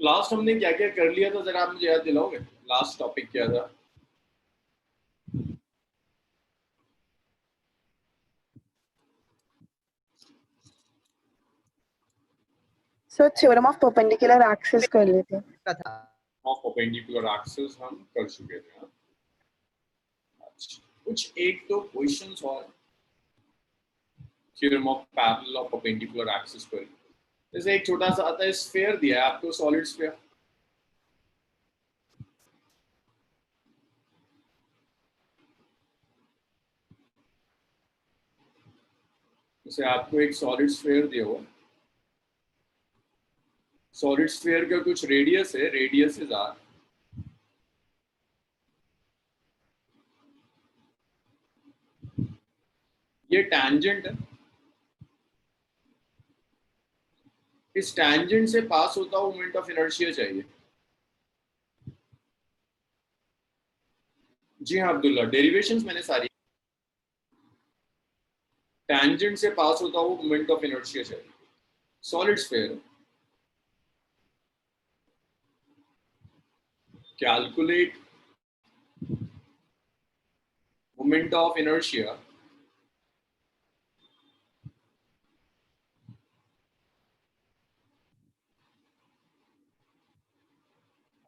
Last हमने क्या क्या कर लिया था, जरा आप मुझे याद दिलाओगे? लास्ट टॉपिक क्या था? Sir theorem of perpendicular axis कर लेते हैं। ऑफ परपेंडिकुलर एक्सिस हम कर चुके थे। अच्छा, कुछ एक तो क्वेश्चंस और theorem of parallel of perpendicular axis पर। जैसे एक छोटा सा आता है, स्फीयर दिया है आपको, सॉलिड स्फीयर। जैसे आपको एक सॉलिड स्फीयर दिया हो, सॉलिड स्फीयर का कुछ रेडियस है, रेडियस इज आर। ये टैंजेंट है, इस टैंजेंट से पास होता हुआ मोमेंट ऑफ इनर्शिया चाहिए। जी हाँ अब्दुल्ला, डेरिवेशंस मैंने सारी। टैंजेंट से पास होता हुआ मोमेंट ऑफ इनर्शिया चाहिए, solid sphere. Calculate moment of inertia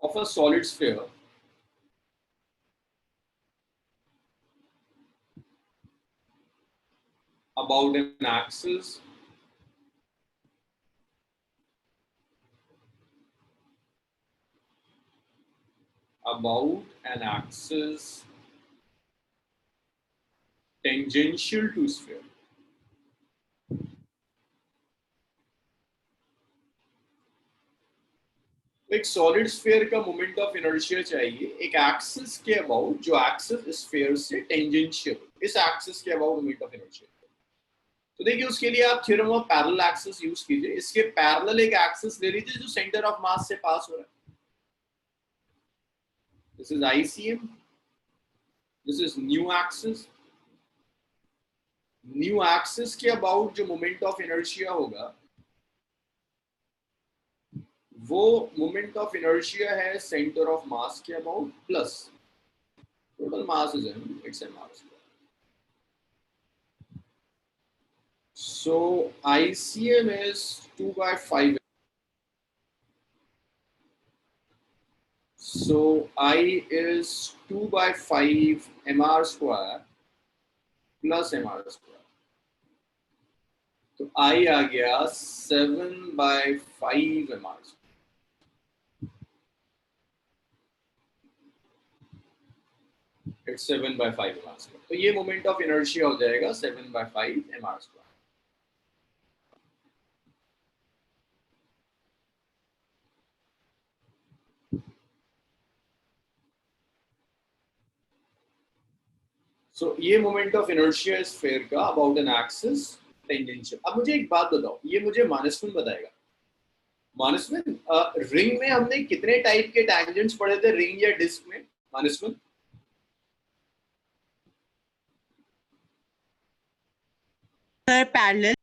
of a solid sphere about an axis tangential to sphere. तो एक सॉलिड स्फीयर का मोमेंट ऑफ इनर्शिया चाहिए एक एक्सिस के अबाउट, जो एक्सिस स्फीयर से टेंजेंशियल, इस एक्सिस के अबाउट मोमेंट ऑफ इनर्शिया। तो देखिए उसके लिए आप theorem of parallel axis use कीजिए। इसके पैरेलल एक एक्सिस ले लीजिए जो सेंटर ऑफ मास से पास हो रहा है। This is ICM, this is new axis. New axis के अबाउट जो मोमेंट ऑफ इनर्शिया होगा, वो मोमेंट ऑफ इनर्शिया है सेंटर ऑफ मास के about plus total mass is its m are square. So ICM is 2/5. So I is 2/5 mr square plus mr square. तो I आ गया 7/5 mr square. It's 7/5 mr square. तो ये moment of inertia हो जाएगा 7/5 mr square. So ये moment of inertia sphere का about an axis tangential. अब मुझे एक बात बताओ, ये मुझे मानसविन बताएगा। मानसविन, रिंग में हमने कितने टाइप के टैंजेंट्स पढ़े थे, रिंग या डिस्क में? मानसविन, सर पैरेलल।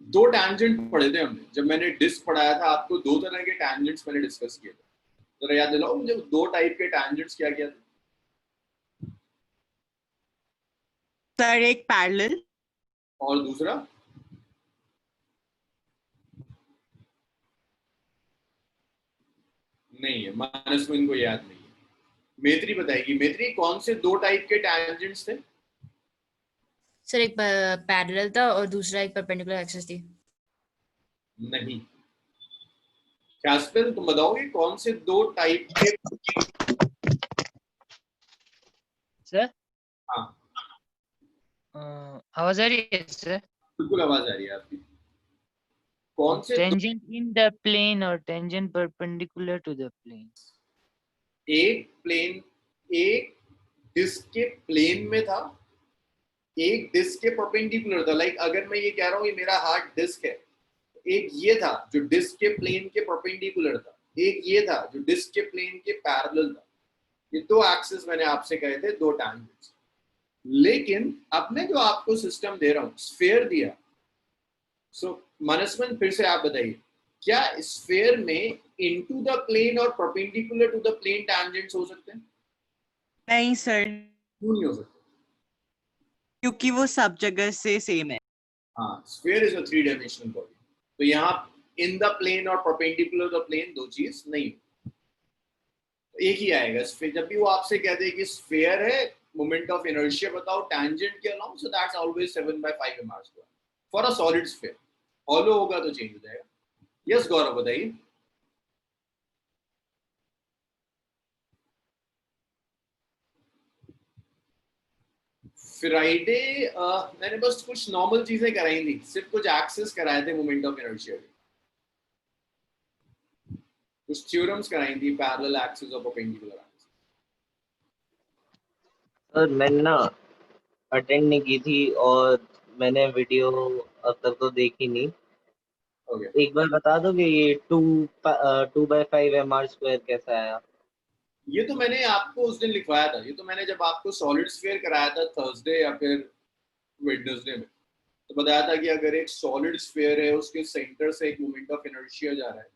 दो टैंजेंट पढ़े थे हमने। जब मैंने डिस्क पढ़ाया था आपको, दो तरह के टैंजेंट्स मैंने डिस्कस किए थे। जरा याद दिलाओ मुझे, दो टाइप के टैंजेंट्स क्या क्या थे? सर एक पैरेलल और दूसरा? नहीं है, मानसविन को याद नहीं है। मेत्री बताएगी। मेत्री, कौन से दो टाइप के टैंजेंट्स थे? सर एक पैरेलल था और दूसरा एक परपेंडिकुलर एक्सिस थी। नहीं। कैस्पर, तुम बताओगे कौन से दो टाइप के? सर हाँ आवाज आ रही है सर? बिल्कुल आवाज आ रही है आपकी। कौन से टेंजेंट इन द प्लेन और tangent perpendicular to the plane. एक प्लेन, एक डिस्क के प्लेन में था, एक डिस्क के परपेंडिकुलर था। लाइक अगर मैं ये कह रहा हूँ ये मेरा हार्ड डिस्क है, एक ये था जो डिस्क के प्लेन के परपेंडिकुलर था, एक ये था जो डिस्क के प्लेन के पैरेलल था। ये दो एक्सिस मैंने आपसे कहे थे, दो टैंजेंट्स। लेकिन अब मैं जो आपको सिस्टम दे रहा हूँ, स्फीयर दिया। सो मनस्विन, फिर से आप बताइए, क्या स्फीयर में इनटू द प्लेन और perpendicular to the plane tangents हो सकते हैं? नहीं सर, क्यों नहीं हो सकते? क्योंकि वो सब जगह से सेम है। हाँ, sphere is a 3 dimensional body, तो यहाँ इन द प्लेन और परपेंडिकुलर द प्लेन दो चीज नहीं, तो एक ही आएगा। स्फीयर जब भी वो आपसे कहते हैं कि स्फीयर है, मोमेंट ऑफ इनर्शिया बताओ टैंजेंट के along, so that's always 7/5 mr² for a solid sphere. Hollow होगा तो चेंज हो जाएगा। यस गौरव बताइए। फ्राइडे मैंने बस कुछ नॉर्मल चीजें कराई थी, सिर्फ कुछ एक्सेस कराए थे मोमेंट ऑफ इनर्शिया के, कुछ थ्योरम्स कराई थी, पैरेलल एक्सिस और परपेंडिकुलर एक्सिस। सर मैंने ना अटेंड नहीं की थी और मैंने वीडियो अब तक तो देखी नहीं। ओके, एक बार बता दो कि ये 2/5 mr² कैसा आया? ये तो मैंने आपको उस दिन लिखवाया था, ये तो मैंने जब आपको सॉलिड स्फीयर कराया था थर्सडे या फिर वेडनेसडे में, तो बताया था कि अगर एक सॉलिड स्फीयर है, उसके सेंटर से एक मोमेंट ऑफ इनर्शिया जा रहा है,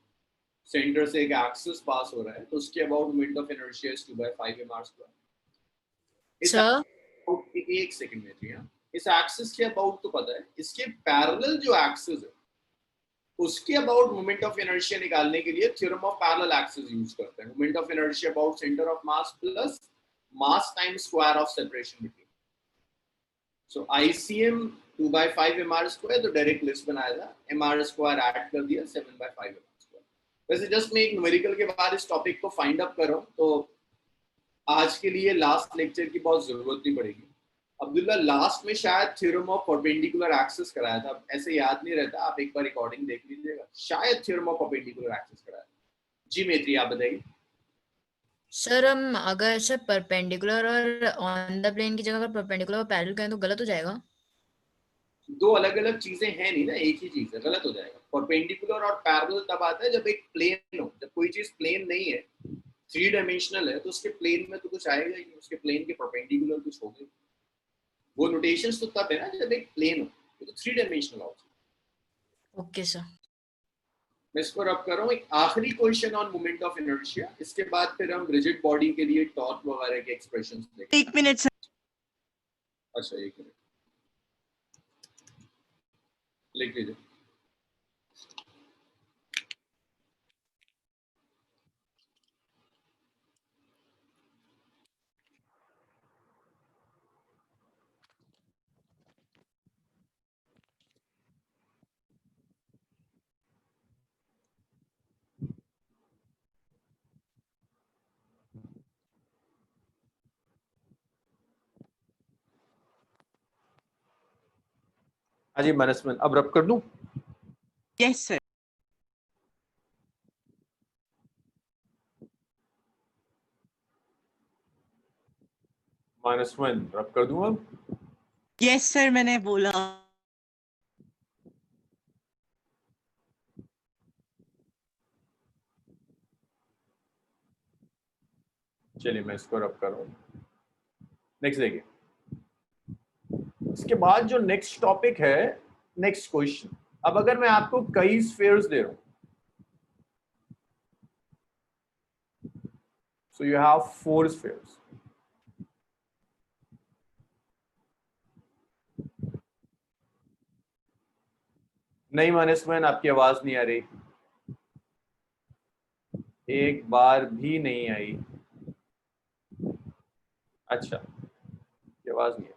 सेंटर से एक एक्सिस पास हो रहा है, तो उसके about moment of inertia is 2/5 mr²। इस सर एक सेकंड में थी, इस एक्सिस के अबाउट तो पता है, इसके पैरेलल जो एक्सिस है उसके अबाउट मोमेंट ऑफ इनर्शिया निकालने के लिए theorem of parallel axis use करते हैं। Moment of inertia about centre of mass plus mass times square of separation between. So ICM 2/5 mr², तो डायरेक्ट लिस्ट बनाया था, mr² ऐड कर दिया 7/5 mr²। वैसे जस्ट मैं एक न्यूमेरिकल के बाद इस टॉपिक को फाइंड अप कर रहा हूँ, तो आज के लिए लास्ट लेक्चर की बहुत जरूरत नहीं पड़ेगी। अब्दुल्ला लास्ट में शायद थ्योरम ऑफ परपेंडिकुलर एक्सिस कराया था, ऐसे याद नहीं रहता, आप एक बार रिकॉर्डिंग देख लीजिएगा, शायद थ्योरम ऑफ परपेंडिकुलर एक्सिस कराया था। जी मैत्री आप बताइए। सर हम अगर सर परपेंडिकुलर और ऑन द प्लेन की जगह अगर परपेंडिकुलर और पैरेलल करें तो गलत हो जाएगा? दो अलग अलग चीजें हैं नहीं ना, एक ही चीज है, गलत हो जाएगा। परपेंडिकुलर और पैरेलल तब आता है जब एक प्लेन हो, जब कोई चीज प्लेन नहीं है, 3 डायमेंशनल है, तो उसके प्लेन में तो कुछ आएगा ही, उसके प्लेन के परपेंडिकुलर कुछ होगा। वो नोटेशंस तो तब है ना जब एक प्लेन हो, तो 3 डायमेंशनल हो। Okay sir. मैं इसको रब कर रहा हूँ। एक आखिरी question on moment of inertia, इसके बाद फिर हम रिजिड बॉडी के लिए टॉर्क वगैरह के एक्सप्रेशंस देखेंगे। 1 मिनट सर। अच्छा 1 मिनट लिख लीजिए। हाँ जी मनस्विन, अब रब कर दूं? Yes sir. मनस्विन रब कर दूं अब? यस सर, मैंने बोला। चलिए मैं इसको रब कर रहा हूँ। नेक्स्ट देखिए, इसके बाद जो नेक्स्ट टॉपिक है, नेक्स्ट क्वेश्चन। अब अगर मैं आपको कई स्फीयर्स दे रहा हूं, so you have 4 spheres, नहीं मनस्विन आपकी आवाज नहीं आ रही, एक बार भी नहीं आई। अच्छा ये आवाज नहीं आई,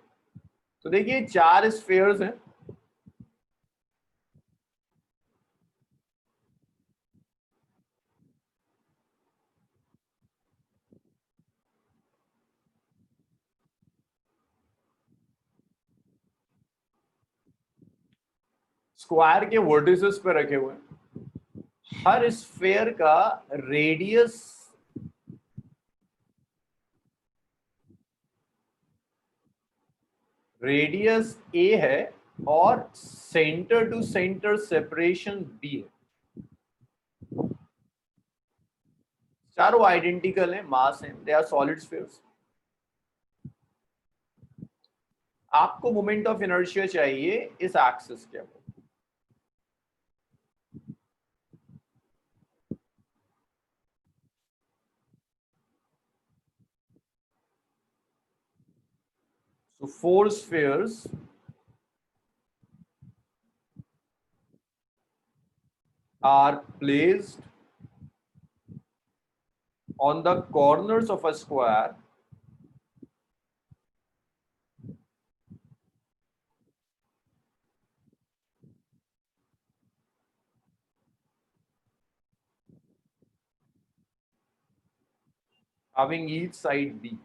तो देखिए 4 स्फीयर्स हैं। स्क्वायर के वर्टिसेस पे रखे हुए हैं। हर स्फीयर का रेडियस ए है और centre to centre separation b है। चारों आइडेंटिकल हैं, मास हैं, दे आर सॉलिड स्फीयर्स। आपको मोमेंट ऑफ इनर्शिया चाहिए इस एक्सिस के ऊपर। So 4 spheres are placed on the corners of a square having each side B.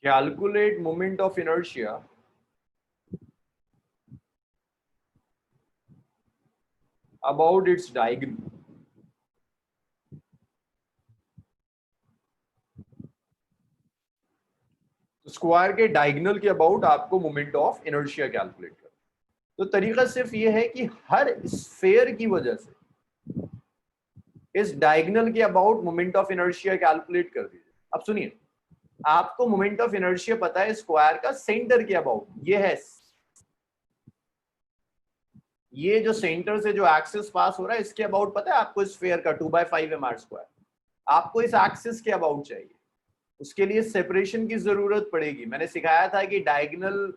Calculate moment of inertia about its diagonal. तो square के diagonal के about आपको moment of inertia calculate करना। तो तरीका सिर्फ ये है कि हर स्फेयर की वजह से इस डायगोनल के about moment of inertia calculate कर दीजिए। अब सुनिए, आपको मोमेंट ऑफ इनर्शिया पता है स्क्वायर का सेंटर के अबाउट, ये है, ये जो सेंटर से जो एक्सिस पास हो रहा है इसके अबाउट पता है आपको स्फेयर का 2/5 mr²। आपको इस एक्सिस के अबाउट चाहिए, उसके लिए सेपरेशन की जरूरत पड़ेगी। मैंने सिखाया था कि डायगोनल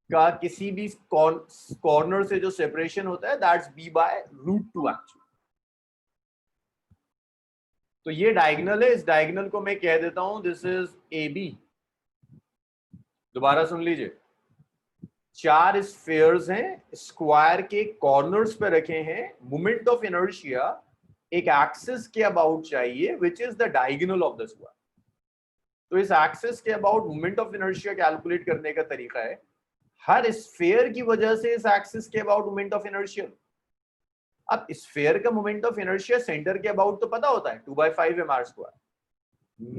का किसी भी कॉर्नर से जो सेपरेशन होता है दैट्स b/√2 एक्चुअली। तो ये डायगोनल है, इस डायगोनल को मैं कह देता हूं दिस इज AB। दोबारा सुन लीजिए, 4 स्फीयर्स हैं, स्क्वायर के कॉर्नर्स पे रखे हैं, मोमेंट ऑफ इनर्शिया एक एक्सिस के अबाउट चाहिए which is the diagonal of the square. तो इस एक्सिस के about moment of inertia calculate करने का तरीका है हर स्फीयर की वजह से इस एक्सिस के अबाउट मोमेंट ऑफ इनर्शिया। अब स्फीयर का मोमेंट ऑफ इनर्शिया सेंटर के अबाउट तो पता होता है 2/5 mr²।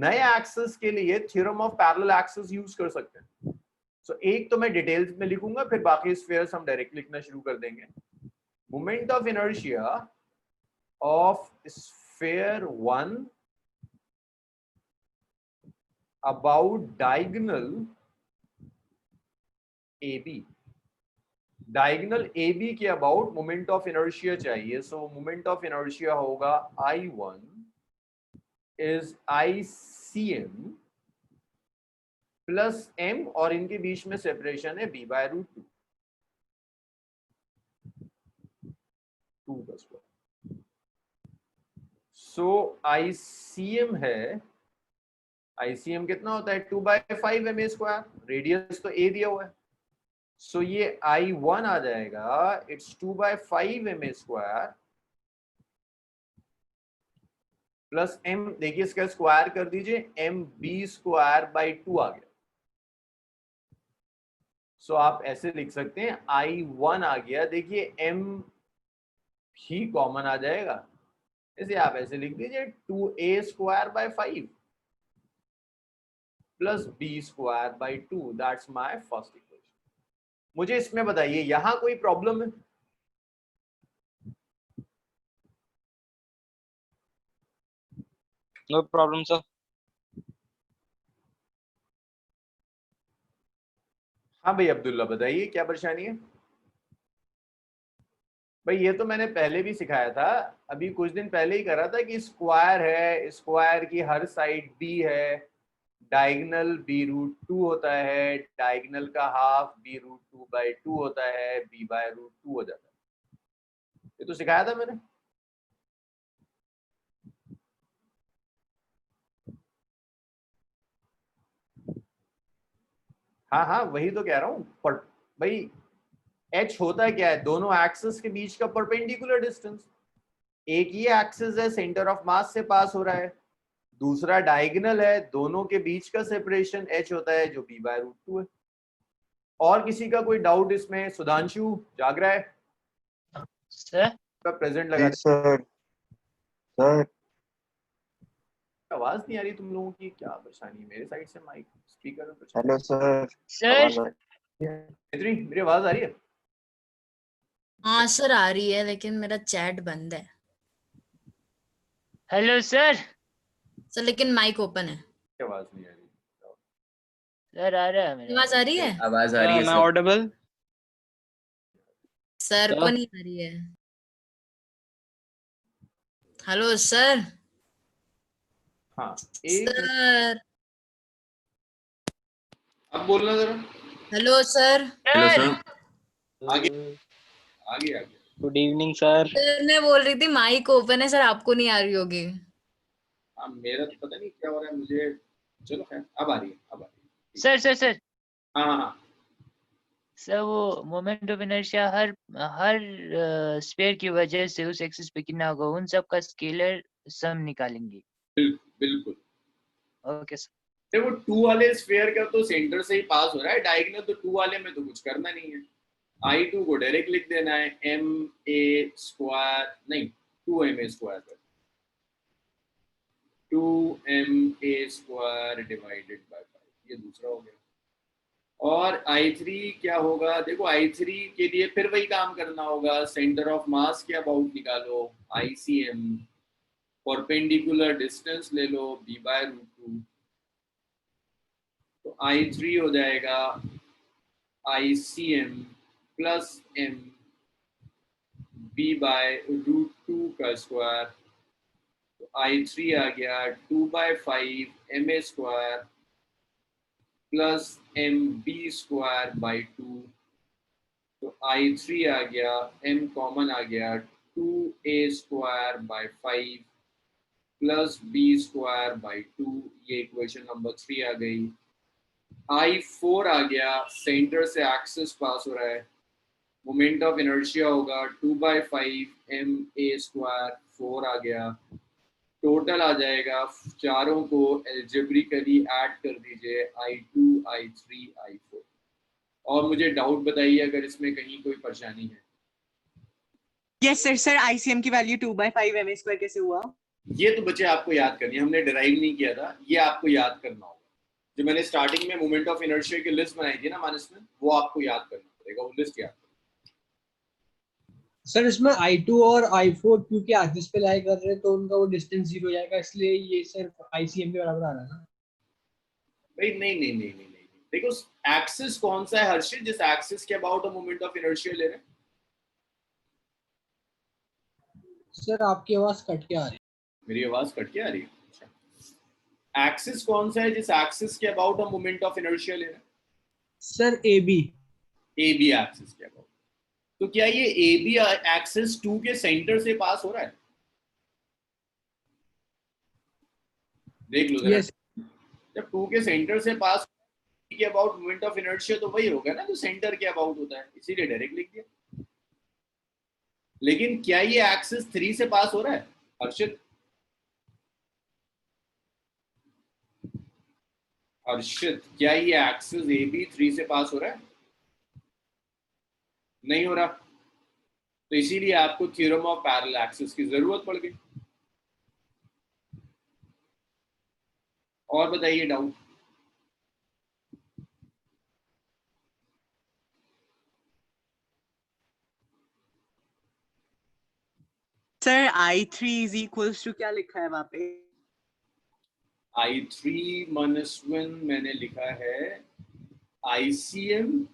नए एक्सिस के लिए theorem of parallel axis use कर सकते हैं। सो एक तो मैं डिटेल्स में लिखूंगा, फिर बाकी स्फीयर्स हम डायरेक्ट लिखना शुरू कर देंगे। Moment of inertia of sphere 1 about diagonal AB। Diagonal AB के अबाउट मोमेंट ऑफ इनर्शिया चाहिए। सो मोमेंट ऑफ इनर्शिया होगा I1 is ICM plus M, और इनके बीच में सेपरेशन है b/√2 का स्क्वायर। सो ICM है, ICM कितना होता है 2/5 ma², रेडियस तो A दिया हुआ है। सो ये I1 आ जाएगा, इट्स 2/5 ma² प्लस M, देखिए इसका स्क्वायर कर दीजिए, MB²/2 आ गया। सो आप ऐसे लिख सकते हैं I1 आ गया, देखिए M ही कॉमन आ जाएगा, इसे आप ऐसे लिख दीजिए 2a²/5 plus b²/2। That's my first equation. मुझे इसमें बताइए यहां कोई प्रॉब्लम है? No problem sir. हाँ भाई अब्दुल्ला बताइए क्या परेशानी है? भाई ये तो मैंने पहले भी सिखाया था, अभी कुछ दिन पहले ही करा था कि स्क्वायर है, स्क्वायर की हर साइड b है, डायगोनल b√2 होता है, डायगोनल का हाफ b√2/2 होता है, b/√2 हो जाता है। ये तो सिखाया था मैंने। हाँ हाँ वही तो कह रहा हूँ, पर भाई h होता है क्या है, दोनों एक्सिस के बीच का परपेंडिकुलर डिस्टेंस। एक ये एक्सिस है सेंटर ऑफ मास से पास हो रहा है, दूसरा डायगोनल है, दोनों के बीच का सेपरेशन h होता है जो b/√2 है। और किसी का कोई डाउट इसमें? सुधांशु जाग रहा है? सर प्रेजेंट लगा सर। सर आवाज नहीं आ रही तुम लोगों की, क्या परेशानी? मेरे साइड से माइक स्पीकर कुछ? Hello sir. सर मेरी आवाज आ रही है? हाँ सर आ रही है, लेकिन मेरा चैट बंद है हेलो सर। सर, लेकिन माइक ओपन है। आवाज नहीं आ रही सर आ रहा है मेरा। आवाज आ रही है? आवाज आ रही है मैं सर। ऑडिबल? सर को नहीं आ रही है। Hello sir. हाँ एक सर अब बोलना जरा। Hello sir. हेलो सर, आगे आगे आगे। Good evening sir. सर मैं बोल रही थी माइक ओपन है सर, आपको नहीं आ रही होगी। हाँ मेरा तो पता नहीं क्या हो रहा है मुझे। चलो खैर अब आ रही है, अब आ रही है। सर सर सर हाँ हाँ हाँ। सर वो moment of inertia her her sphere की वजह से उस एक्सिस पे कितना होगा, उन सब का स्केलर सम निकालेंगे। बिल्कुल। Okay sir. देखो 2 वाले स्फीयर का तो सेंटर से ही पास हो रहा है, डायगोनल तो 2 वाले में तो कुछ करना नहीं है। I2 को डायरेक्ट लिख देना है ma² नहीं 2ma², 2ma² डिवाइडेड बाय 5, ये दूसरा हो गया। और I3 क्या होगा, देखो I3 के लिए फिर वही काम करना होगा, सेंटर ऑफ मास के अबाउट निकालो, ICM, परपेंडिकुलर डिस्टेंस ले लो b/√2, तो I3 हो जाएगा ICM प्लस m b/√2 का स्क्वायर, तो I3 आ गया 2/5 ma² प्लस mb²/2, तो I3 आ गया, m कॉमन आ गया 2a²/5 प्लस b²/2, ये इक्वेशन नंबर 3 आ गई। I4 आ गया, सेंटर से एक्सिस पास हो रहा है, मोमेंट ऑफ इनर्शिया होगा 2/5 ma², 4 आ गया, टोटल आ जाएगा, चारों को एल्जेब्रिकली ऐड कर दीजिए, I2 I3 I4। और मुझे डाउट बताइए अगर इसमें कहीं कोई परेशानी है। Yes sir. सर आईसीएम की वैल्यू 2/5 ma² कैसे हुआ? ये तो बच्चे आपको याद करनी है, हमने डिराइव नहीं किया था, ये आपको याद करना होगा। जो मैंने स्टार्टिंग में मोमेंट ऑफ इनर्शिया की लिस्ट बनाई थी ना मानस में, वो आपको याद करना पड़ेगा, वो लिस्ट याद। सर इसमें I2 और I4 क्योंकि एक्सिस पे लाई कर रहे हैं तो उनका वो डिस्टेंस 0 हो जाएगा, इसलिए ये सिर्फ ICM के बराबर आ रहा है ना। भाई नहीं नहीं नहीं नहीं नहीं, देखो एक्सिस कौन सा है हर्षित, जिस एक्सिस के अबाउट हम मोमेंट ऑफ इनर्शिया ले रहे हैं? सर आपकी आवाज कट के आ रही है। मेरी आवाज कट के आ रही है? अच्छा, एक्सिस कौन सा है जिस एक्सिस के अबाउट हम मोमेंट ऑफ इनर्शिया ले रहे हैं? सर AB एक्सिस के अबाउट। तो क्या ये AB एक्सिस 2 के सेंटर से पास हो रहा है? देख लो जरा। यस जब 2 के सेंटर से पास के अबाउट मोमेंट ऑफ इनर्शिया तो वही होगा ना जो सेंटर के अबाउट होता है, इसीलिए डायरेक्ट लिख दिया। लेकिन क्या ये एक्सिस 3 से पास हो रहा है हर्षित? क्या ये एक्सिस AB 3 से पास हो रहा है? नहीं हो रहा, तो इसीलिए आपको थ्योरम ऑफ पैरेलल एक्सिस की जरूरत पड़ गई। और बताइए doubt. Sir I3 is equals to क्या लिखा है वहां पे? I3 -1 मैंने लिखा है ICM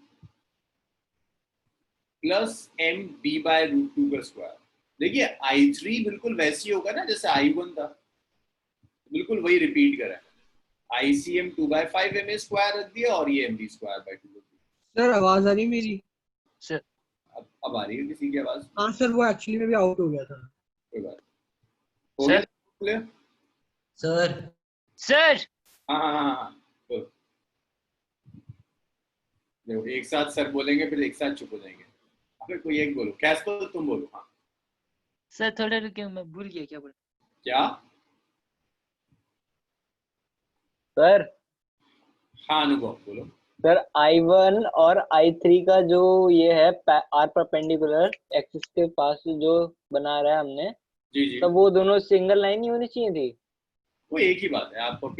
प्लस mb/√2 का स्क्वायर। देखिए I3 बिल्कुल वैसी होगा ना जैसे I1 था, बिल्कुल वही रिपीट करा है। ICM 2/5 ma² रख दिया और ये mb²/2। सर आवाज आ रही है मेरी? सर अब आ रही है किसी की आवाज? हाँ सर वो एक्चुअली में भी आउट हो गया था। कोई बात हो गया क्लियर? सर सर हाँ हाँ हाँ हाँ, देखो एक साथ सर बोलेंगे फिर एक साथ चुप हो जाएंगे, फिर कोई एक बोलो, कैस्पर तुम बोलो। हाँ सर थोड़ा रुकिए, मैं भूल गया क्या बोला। क्या? सर हाँ अनुभव बोलो। सर I1 और I3 का जो ये है आर परपेंडिकुलर एक्सिस के पास जो बना रहा है हमने, जी जी, तब वो दोनों सिंगल लाइन ही होनी चाहिए थी। वो एक ही बात है, आप वो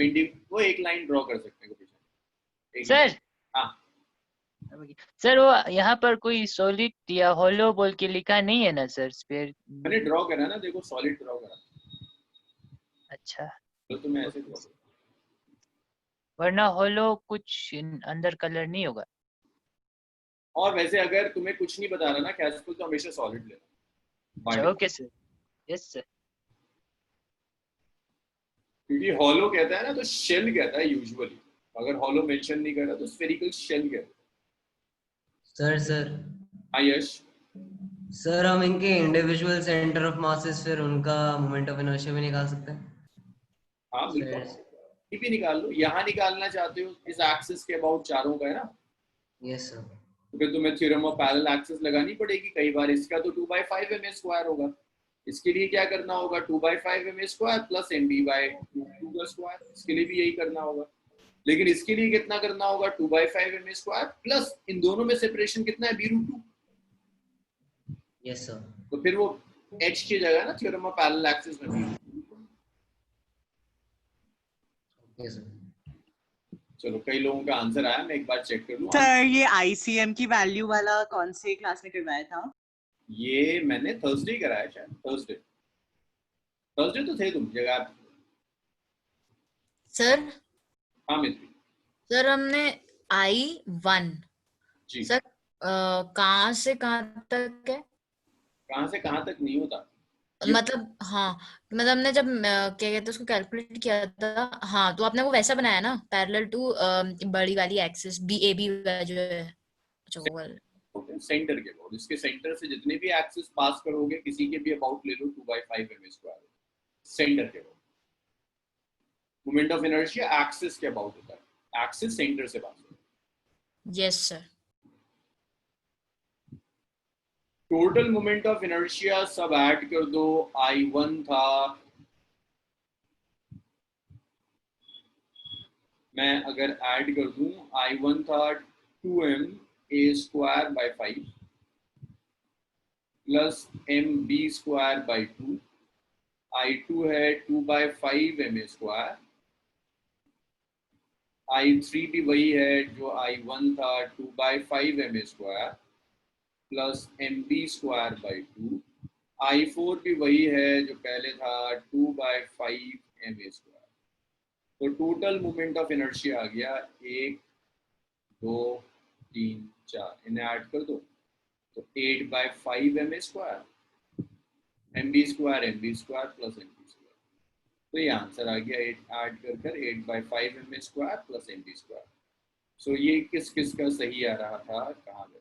एक लाइन ड्रॉ कर सकते हैं पीछे। सर हाँ सर वो यहाँ पर कोई सॉलिड या होलो बोल के लिखा नहीं है ना सर स्फीयर? मैंने ड्रॉ करा ना, देखो सॉलिड ड्रॉ करा, अच्छा, तो तुम्हें ऐसे ड्रॉ करो। वरना होलो कुछ अंदर कलर नहीं होगा। और वैसे अगर तुम्हें कुछ नहीं बता रहा ना कैस्पर, तो हमेशा सॉलिड लेना। Okay sir, yes sir. क्योंकि हॉलो कहता है ना तो शेल कहता है यूजुअली, अगर हॉलो मेंशन नहीं कर रहा तो स्फेरिकल शेल कहता सर सर है। हाँ यश, सर हम इनके इंडिविजुअल सेंटर ऑफ मासेस फिर उनका मोमेंट ऑफ इनर्शिया भी निकाल सकते हैं? हाँ बिल्कुल, सर ये भी निकाल लो। यहाँ निकालना चाहते हो इस एक्सिस के अबाउट चारों का है ना, यस सर। तो फिर तुम्हें थ्योरम ऑफ पैरेलल एक्सिस लगानी पड़ेगी कई बार। इसका तो 2/5 ma² होगा, इसके लिए क्या करना होगा 2/5 ma² प्लस mb/2 का स्क्वायर, इसके लिए भी यही करना होगा। लेकिन इसके लिए कितना करना होगा 2/5 ma² प्लस इन दोनों में सेपरेशन कितना है b√2। Yes sir. तो फिर वो h की जगह ना थ्योरम ऑफ पैरेलल एक्सिस में b√2। Yes sir. चलो कई लोगों का आंसर आया, मैं एक बार चेक कर लूं। सर ये आईसीएम की वैल्यू वाला कौन से क्लास में करवाया था? ये मैंने थर्सडे कराया, शायद थर्सडे तो थे तुम जगह। सर हाँ मित्री सर हमने I1 जी, सर कहाँ से कहाँ तक है? कहाँ से कहाँ तक नहीं होता। मतलब हाँ, मतलब हमने जब क्या कहते हैं उसको कैलकुलेट किया था, हाँ तो आपने वो वैसा बनाया ना पैरेलल टू बड़ी वाली एक्सिस BAB जो है, अच्छा वो वाला। सेंटर के अबाउट, इसके सेंटर से जितने भी एक्सिस पास करोगे किसी के भी अबाउट ले लो 2/5 ma²। सेंटर के about moment of inertia axis के अबाउट होता है, एक्सिस सेंटर से पास होता है। Yes sir. Total moment of inertia सब ऐड कर दो। I1 था, मैं अगर ऐड कर दूं I1 था 2ma² 5 प्लस mb² 2। I2 है 2/5 ma²। I3 भी वही है जो I1 था 2/5 ma² प्लस mb²/2। I4 भी वही है जो पहले था 2/5 ma²। तो टोटल मोमेंट ऑफ इनर्शिया आ गया 1 2 3 4, इन्हें ऐड कर दो तो 8/5 ma², mb² प्लस mb²। तो ये आंसर आ गया 8 ऐड कर 8/5 ma² प्लस mb²। सो ये किस किस का सही आ रहा था, कहाँ गया?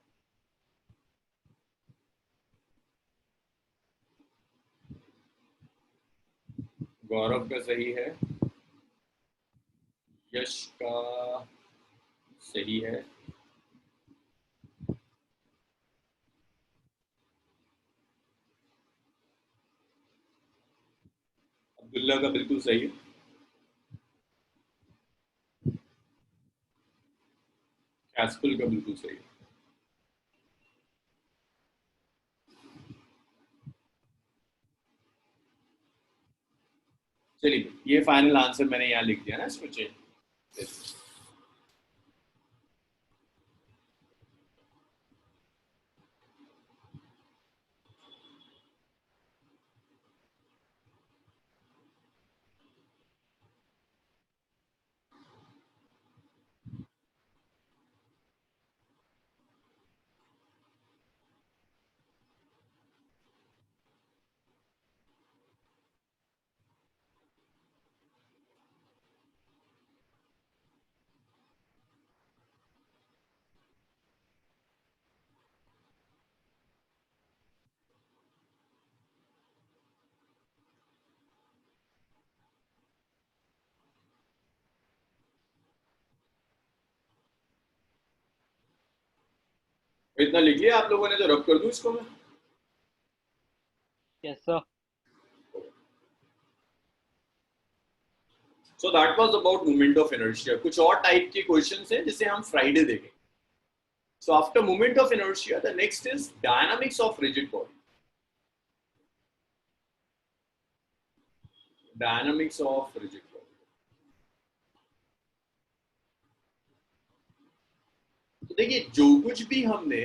गौरव का सही है, यश का सही है, अब्दुल्ला का बिल्कुल सही है, कैस्पल का बिल्कुल सही है। चलिए ये फाइनल आंसर मैंने यहाँ लिख दिया ना, इसको चेंज। इतना लिख लिया आप लोगों ने, तो रब कर दूं इसको मैं? Yes sir. So that was about moment of inertia. कुछ और टाइप के क्वेश्चंस हैं जिसे हम फ्राइडे देखेंगे। So after moment of inertia the next is dynamics of rigid body. Dynamics of rigid body. तो देखिए जो कुछ भी हमने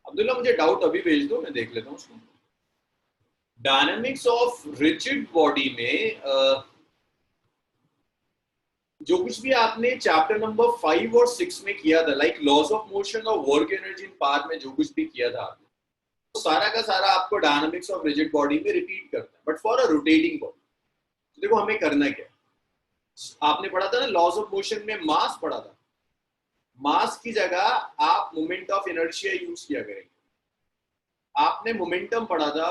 अब्दुल्ला, मुझे डाउट अभी भेज दो, मैं देख लेता हूँ उसको। डायनामिक्स ऑफ रिजिड बॉडी में जो कुछ भी आपने चैप्टर नंबर 5 और 6 में किया था, लाइक लॉस ऑफ मोशन और वर्क एनर्जी इन पार में जो कुछ भी किया था, सारा का सारा आपको डायनामिक्स ऑफ रिजिड बॉडी में रिपीट करता है, but for a rotating body. तो देखो हमें करना क्या, आपने पढ़ा था ना लॉज ऑफ मोशन में मास पढ़ा था, मास की जगह आप मोमेंट ऑफ इनर्शिया यूज किया करेंगे। आपने मोमेंटम पढ़ा था,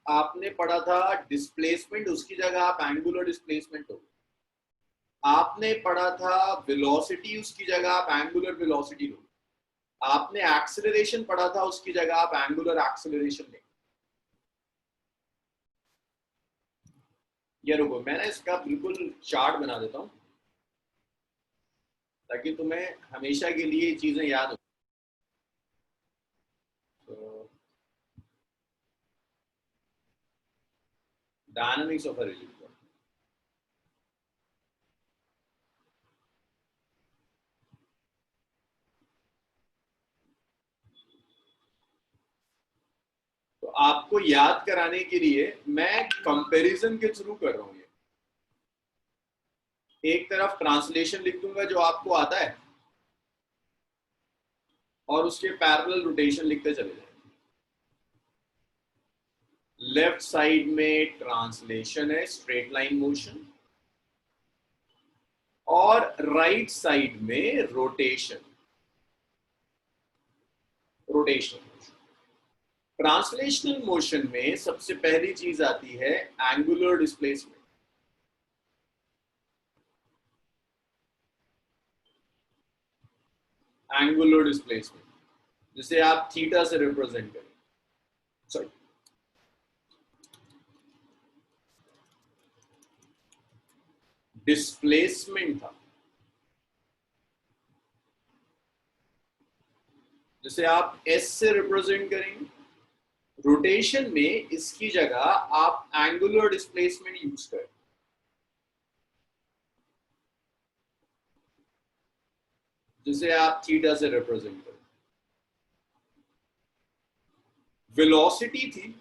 आपने पढ़ा था डिस्प्लेसमेंट, उसकी जगह आप एंगुलर डिस्प्लेसमेंट हो। आपने पढ़ा था वेलोसिटी, उसकी जगह आप एंगुलर वेलोसिटी लो। आपने एक्सेलरेशन पढ़ा था, उसकी जगह आप एंगुलर एक्सेलरेशन लेंगे। ये रुको, मैं ना इसका बिल्कुल चार्ट बना देता हूं ताकि तुम्हें हमेशा के लिए ये चीजें याद हो। तो dynamics of a rigid body, तो आपको याद कराने के लिए मैं कंपैरिजन के थ्रू कर रहा हूं। एक तरफ ट्रांसलेशन लिख दूंगा जो आपको आता है, और उसके पैरेलल रोटेशन लिखते चले जाएंगे। लेफ्ट साइड में ट्रांसलेशन है, स्ट्रेट लाइन मोशन, और राइट साइड में rotation, rotational motion. Translational motion में सबसे पहली चीज आती है एंगुलर डिस्प्लेसमेंट। एंगुलर डिस्प्लेसमेंट जिसे आप थीटा से रिप्रेजेंट करें, सॉरी डिस्प्लेसमेंट था जिसे आप एस से रिप्रेजेंट करेंगे। रोटेशन में इसकी जगह आप एंगुलर डिस्प्लेसमेंट यूज करें, जिसे आप थीटा से रिप्रेजेंट करें। वेलोसिटी थी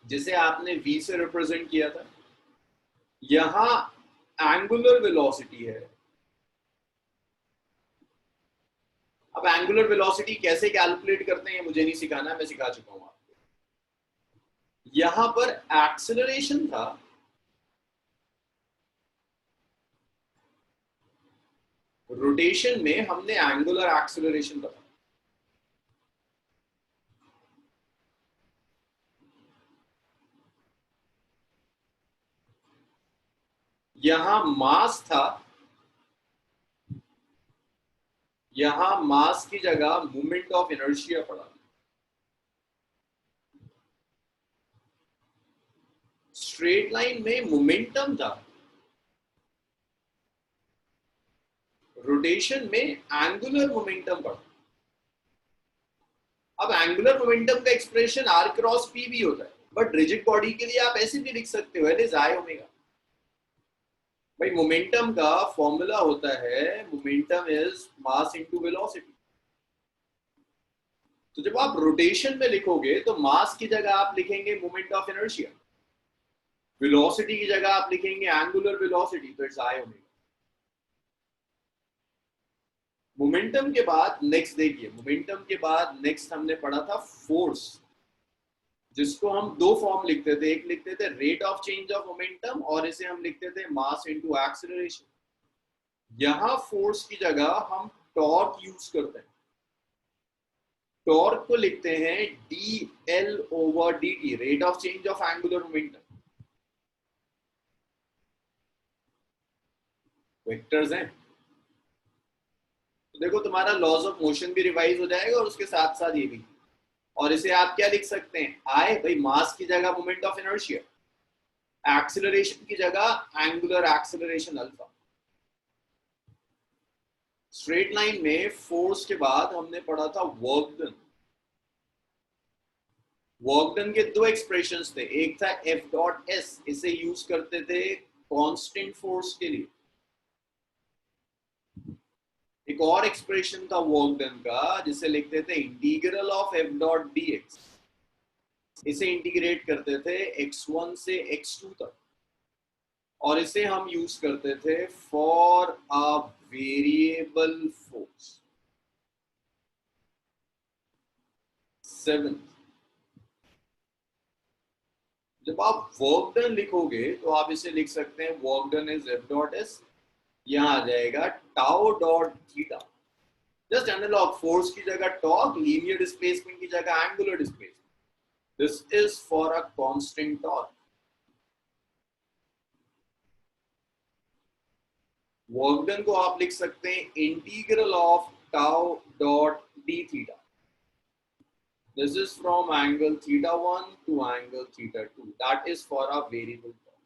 जिसे आपने v से रिप्रेजेंट किया था। यहां एंगुलर वेलोसिटी है। अब एंगुलर वेलोसिटी कैसे कैलकुलेट करते हैं मुझे नहीं सिखाना, मैं सिखा चुका हूं आपको। यहां पर एक्सेलरेशन था, रोटेशन में हमने एंगुलर एक्सेलरेशन बताया। यहां मास था, यहां मास की जगह मोमेंट ऑफ इनर्शिया पड़ा। स्ट्रेट लाइन में मोमेंटम था, रोटेशन में एंगुलर मोमेंटम पड़ा। अब एंगुलर मोमेंटम का एक्सप्रेशन आर क्रॉस पी भी होता है, बट रिजिड बॉडी के लिए आप ऐसे भी लिख सकते हो, एल इज आई ओमेगा। भाई मोमेंटम का फॉर्मूला होता है momentum is mass into velocity. तो जब आप रोटेशन में लिखोगे तो मास की जगह आप लिखेंगे मोमेंट ऑफ इनर्शिया, वेलोसिटी की जगह आप लिखेंगे एंगुलर वेलोसिटी, तो इट्स आई ओमेगा। मोमेंटम के बाद नेक्स्ट देखिए, मोमेंटम के बाद नेक्स्ट हमने पढ़ा था फोर्स, जिसको हम दो फॉर्म लिखते थे। एक लिखते थे rate of change of momentum, और इसे हम लिखते थे मास इनटू एक्सेलरेशन। यहां फोर्स की जगह हम टॉर्क यूज करते हैं। टॉर्क को लिखते हैं dl/dt, rate of change of angular momentum. Vectors हैं, तो देखो तुम्हारा लॉज ऑफ मोशन भी रिवाइज हो जाएगा और उसके साथ साथ ये भी। और इसे आप क्या लिख सकते हैं, आई भाई मास की जगह मोमेंट ऑफ इनर्शिया, एक्सेलरेशन की जगह angular acceleration alpha. Straight line में फोर्स के बाद हमने पढ़ा था वर्क डन। वर्क डन के दो एक्सप्रेशंस थे, एक था एफ डॉट एस, इसे यूज करते थे कांस्टेंट फोर्स के लिए। एक और एक्सप्रेशन था वर्क डन का जिसे लिखते थे integral of F dot D x, इसे इंटीग्रेट करते थे x1 से x2 तक, और इसे हम यूज करते थे फॉर अ वेरिएबल फोर्स। 7। जब आप वर्क डन लिखोगे तो आप इसे लिख सकते हैं work done is F dot S, यहाँ आ जाएगा tau dot theta. Just analogue, force की जगह टॉर्क, लीनियर डिस्प्लेसमेंट की जगह angular displacement. This is for a constant torque. Work done को आप लिख सकते हैं integral of tau dot d theta. This is from angle theta 1 to angle theta 2. That is for a variable term.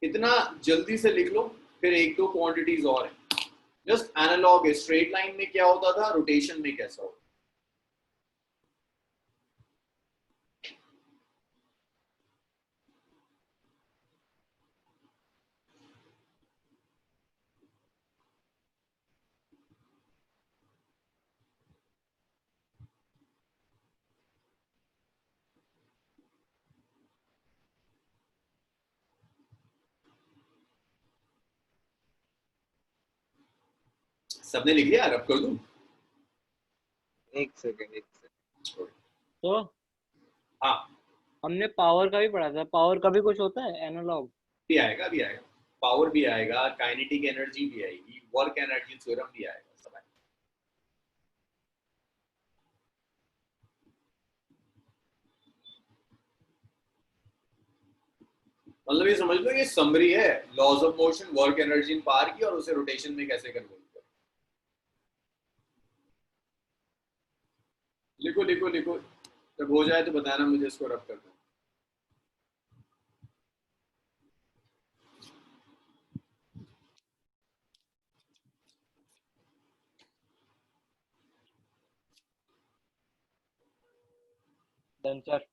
इतना जल्दी से लिख लो, फिर एक दो क्वांटिटीज और हैं। जस्ट एनालॉग है, स्ट्रेट लाइन में क्या होता था, रोटेशन में कैसा होता। सबने लिख लिया, रब कर दूं? एक सेकंड। तो हाँ, हमने पावर का भी पढ़ा था, पावर का भी कुछ होता है एनालॉग? भी आएगा, भी आएगा, पावर भी आएगा, काइनेटिक एनर्जी भी आएगी, वर्क एनर्जी थ्योरम भी आएगा, सब आएगा। मतलब ये समझ लो, ये समरी है laws of motion, work energy in power की, और उसे रोटेशन में कैसे कन्वर्ट करें। लिखो लिखो लिखो, जब हो जाए तो बताना मुझे, इसको रब कर दो। Done sir.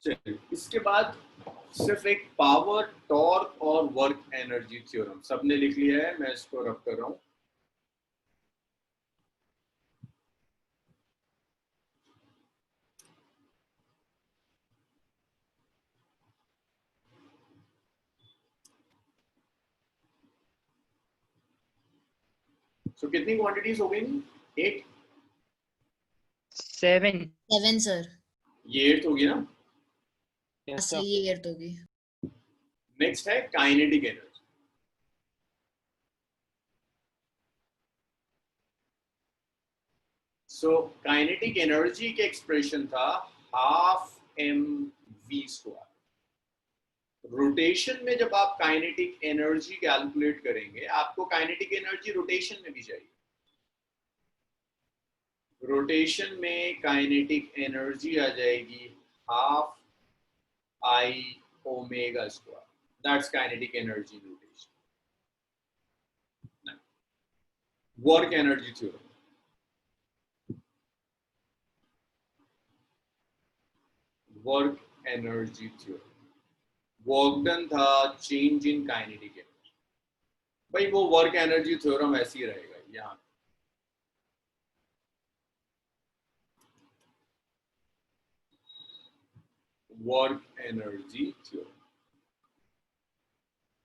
चलिए, इसके बाद सिर्फ एक पावर, टॉर्क और वर्क एनर्जी थ्योरम सबने लिख लिया है, मैं इसको रब कर रहा हूं। So, कितनी क्वांटिटीज हो गई? 8 7 सर। ये 8 होगी ना? सर ये 8 होगी। नेक्स्ट है काइनेटिक एनर्जी। सो काइनेटिक एनर्जी के एक्सप्रेशन था हाफ mv²। रोटेशन में जब आप काइनेटिक एनर्जी कैलकुलेट करेंगे, आपको काइनेटिक एनर्जी रोटेशन में भी चाहिए। रोटेशन में काइनेटिक एनर्जी आ जाएगी half I omega square. That's kinetic energy in rotation. Now, work energy theorem. Work energy theorem. Work done था change in kinetic energy. भाई वो work energy theorem ऐसे ही रहेगा यहाँ। Work energy theorem.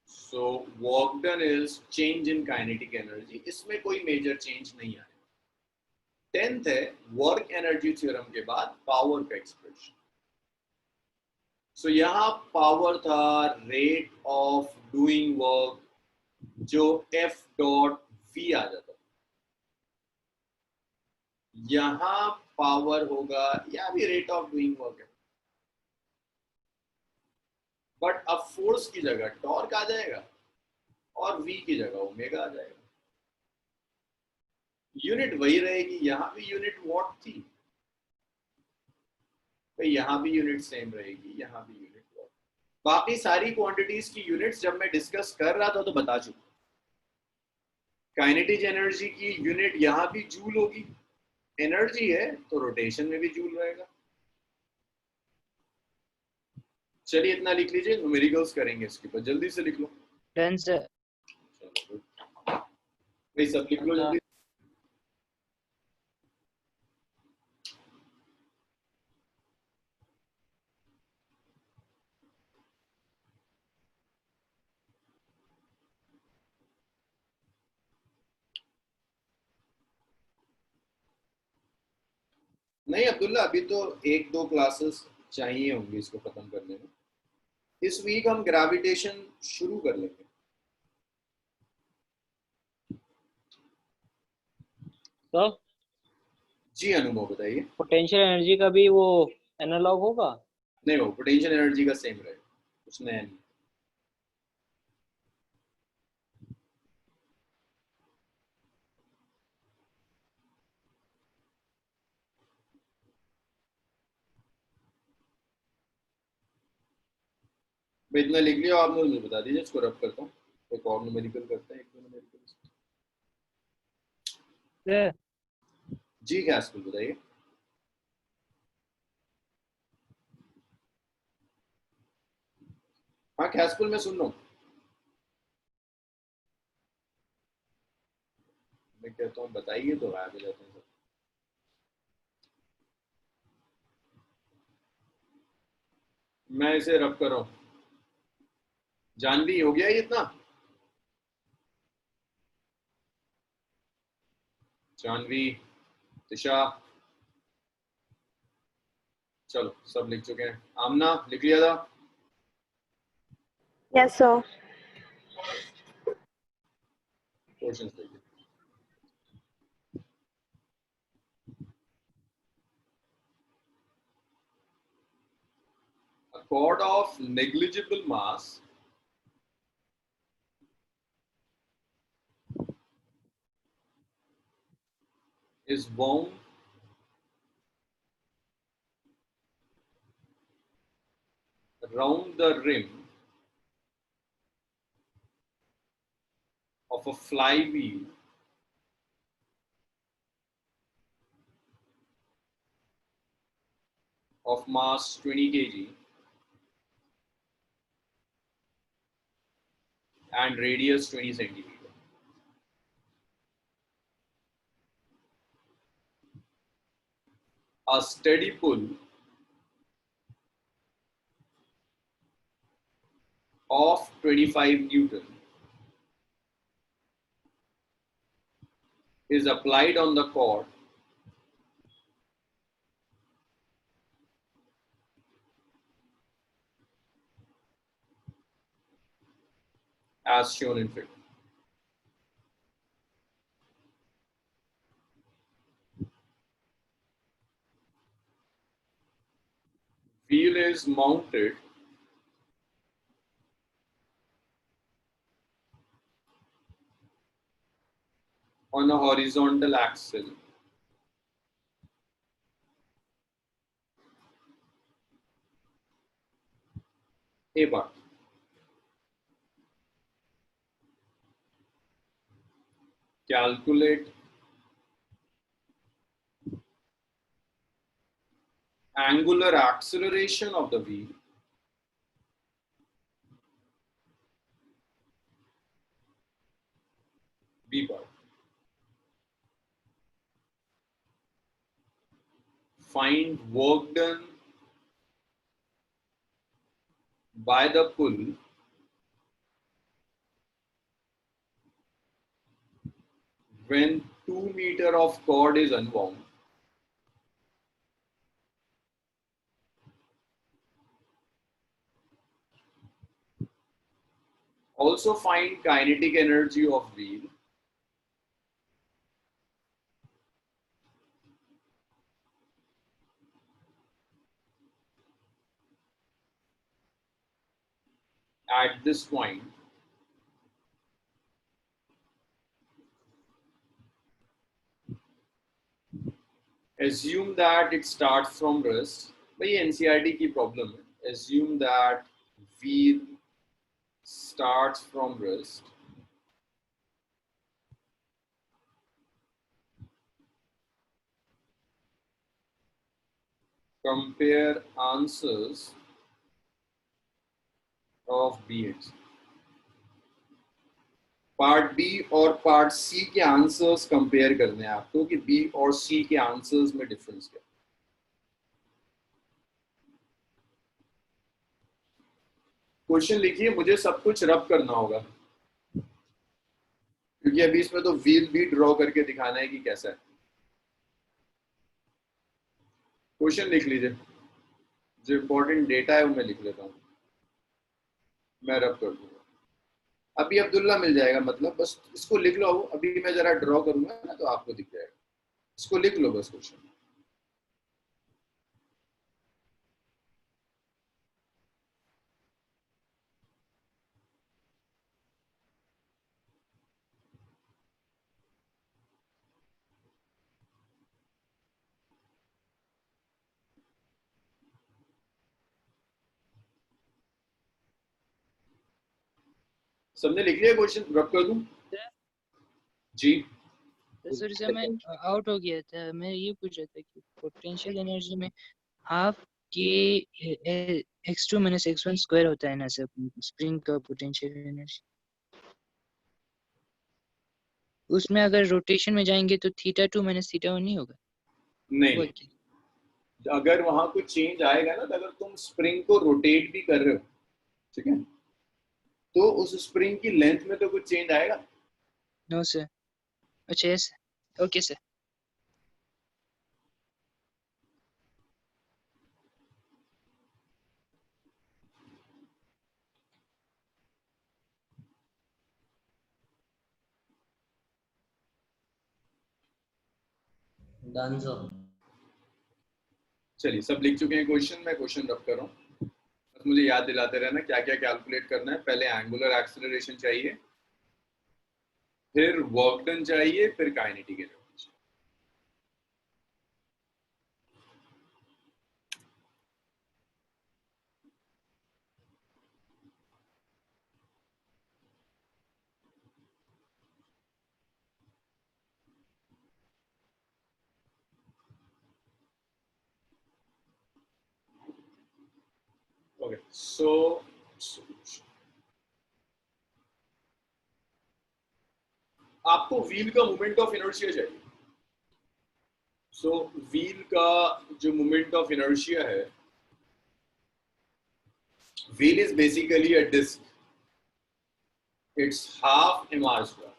So work done is change in kinetic energy. इसमें कोई major change नहीं आया। 10th है वर्क एनर्जी थ्योरम के बाद पावर का एक्सप्रेशन। सो यहाँ पावर था रेट ऑफ डूइंग वर्क, जो F डॉट V आ जाता। यहाँ पावर होगा, यहाँ भी रेट ऑफ डूइंग वर्क है, बट अब फोर्स की जगह टॉर्क आ जाएगा और V की जगह ओमेगा आ जाएगा। यूनिट वही रहेगी, यहाँ भी यूनिट वॉट थी, तो यहाँ भी यूनिट सेम रहेगी, यहाँ भी यूनिट वॉट। बाकी सारी क्वांटिटीज की यूनिट्स जब मैं डिस्कस कर रहा था तो बता चुका। काइनेटिक एनर्जी की यूनिट यहाँ भी जूल होगी, एनर्जी है तो रोटेशन में भी जूल रहेगा। चलिए इतना लिख लीजिए, न्यूमेरिकल्स करेंगे इसके बाद, जल्दी से लिख लो। Done sir. भाई सब लिख लो जल्दी। नहीं अब्दुल्ला, अभी तो एक दो क्लासेस चाहिए होंगी इसको खत्म करने में। इस वीक हम ग्रेविटेशन शुरू कर लेंगे। तो जी अनुभव बताइए। पोटेंशियल एनर्जी का भी वो एनालॉग होगा? नहीं, वो पोटेंशियल एनर्जी का सेम रहेगा, कुछ नया नहीं। भाई इतना लिख लिया, आप मुझे बता दीजिए, इसको रब करता हूँ। एक और न्यूमेरिकल करते हैं, एक दो न्यूमेरिकल। जी कैस्कुल बताइए। हाँ कैस्कुल मैं सुन रहा हूँ। मैं कहता हूँ बताइए तो गायब हो जाते हैं सब। मैं इसे रब कर रहा हूँ। जानवी हो गया ये इतना? जानवी, तिशा, चलो सब लिख चुके हैं। आमना लिख लिया था? Yes, sir. क्वेश्चंस देखिए। A chord of negligible mass is wound round the rim of a flywheel of mass 20 kg and radius 20 centimeter. A steady pull of 25 Newton is applied on the cord as shown in figure. Wheel is mounted on a horizontal axle A bar. Calculate angular acceleration of the wheel B bar. Find work done by the pull when 2 meter of cord is unwound. Also find kinetic energy of wheel at this point assume that it starts from rest. भाई NCERT की problem है. Assume that wheel starts from rest. Compare answers of B and C. Part B और part C के answers compare करने हैं आपको कि B और सी के आंसर्स में डिफरेंस क्या। क्वेश्चन लिखिए, मुझे सब कुछ रब करना होगा क्योंकि अभी इसमें तो व्हील भी ड्रॉ करके दिखाना है कि कैसा है। क्वेश्चन लिख लीजिए, जो इंपॉर्टेंट डेटा है वो मैं लिख लेता हूँ, मैं रब कर दूंगा। अभी अब्दुल्ला मिल जाएगा, मतलब बस इसको लिख लो। अभी मैं जरा ड्रॉ करूंगा ना तो आपको दिख जाएगा, इसको लिख लो बस क्वेश्चन। सबने लिख लिया क्वेश्चन? रब कर दूं? जी सर जब मैं आउट हो गया था, मैं ये पूछ रहा था कि पोटेंशियल एनर्जी में हाफ के x2 माइनस x1 स्क्वायर होता है ना सर, स्प्रिंग का पोटेंशियल एनर्जी। उसमें अगर रोटेशन में जाएंगे तो θ2 माइनस θ1 नहीं होगा? नहीं, अगर वहां कुछ चेंज आएगा ना, तो अगर तुम स्प्रिंग को रोटेट भी कर रहे हो, ठीक है, तो उस स्प्रिंग की लेंथ में तो कुछ चेंज आएगा। No sir. अच्छा yes, okay sir. Done sir. चलिए, सब लिख चुके हैं क्वेश्चन, मैं क्वेश्चन रब कर रहा हूँ। बस मुझे याद दिलाते रहना क्या क्या कैलकुलेट करना है। पहले एंगुलर एक्सेलरेशन चाहिए, फिर वर्क डन चाहिए, फिर काइनेटिक एनर्जी। ओके, सो आपको व्हील का मोमेंट ऑफ इनर्शिया चाहिए। सो व्हील का जो मोमेंट ऑफ इनर्शिया है, wheel is basically a disc, it's half mr square.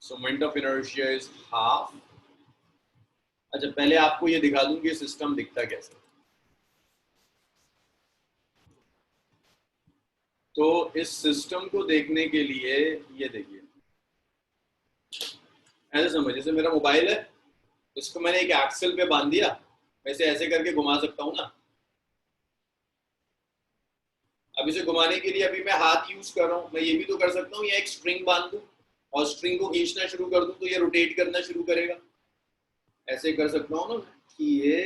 So moment of inertia is half. अच्छा, पहले आपको ये दिखा दूं कि सिस्टम दिखता कैसे। तो इस सिस्टम को देखने के लिए ये देखिए, ऐसे समझ, जैसे मेरा मोबाइल है, इसको मैंने एक एक्सेल पे बांध दिया, वैसे ऐसे करके घुमा सकता हूँ ना। अब इसे घुमाने के लिए अभी मैं हाथ यूज कर रहा हूँ, मैं ये भी तो कर सकता हूँ, या एक स्ट्रिंग बांध दूं और स्ट्रिंग को खींचना शुरू कर दूं तो ये रोटेट करना शुरू करेगा। ऐसे कर सकता हूँ ना कि ये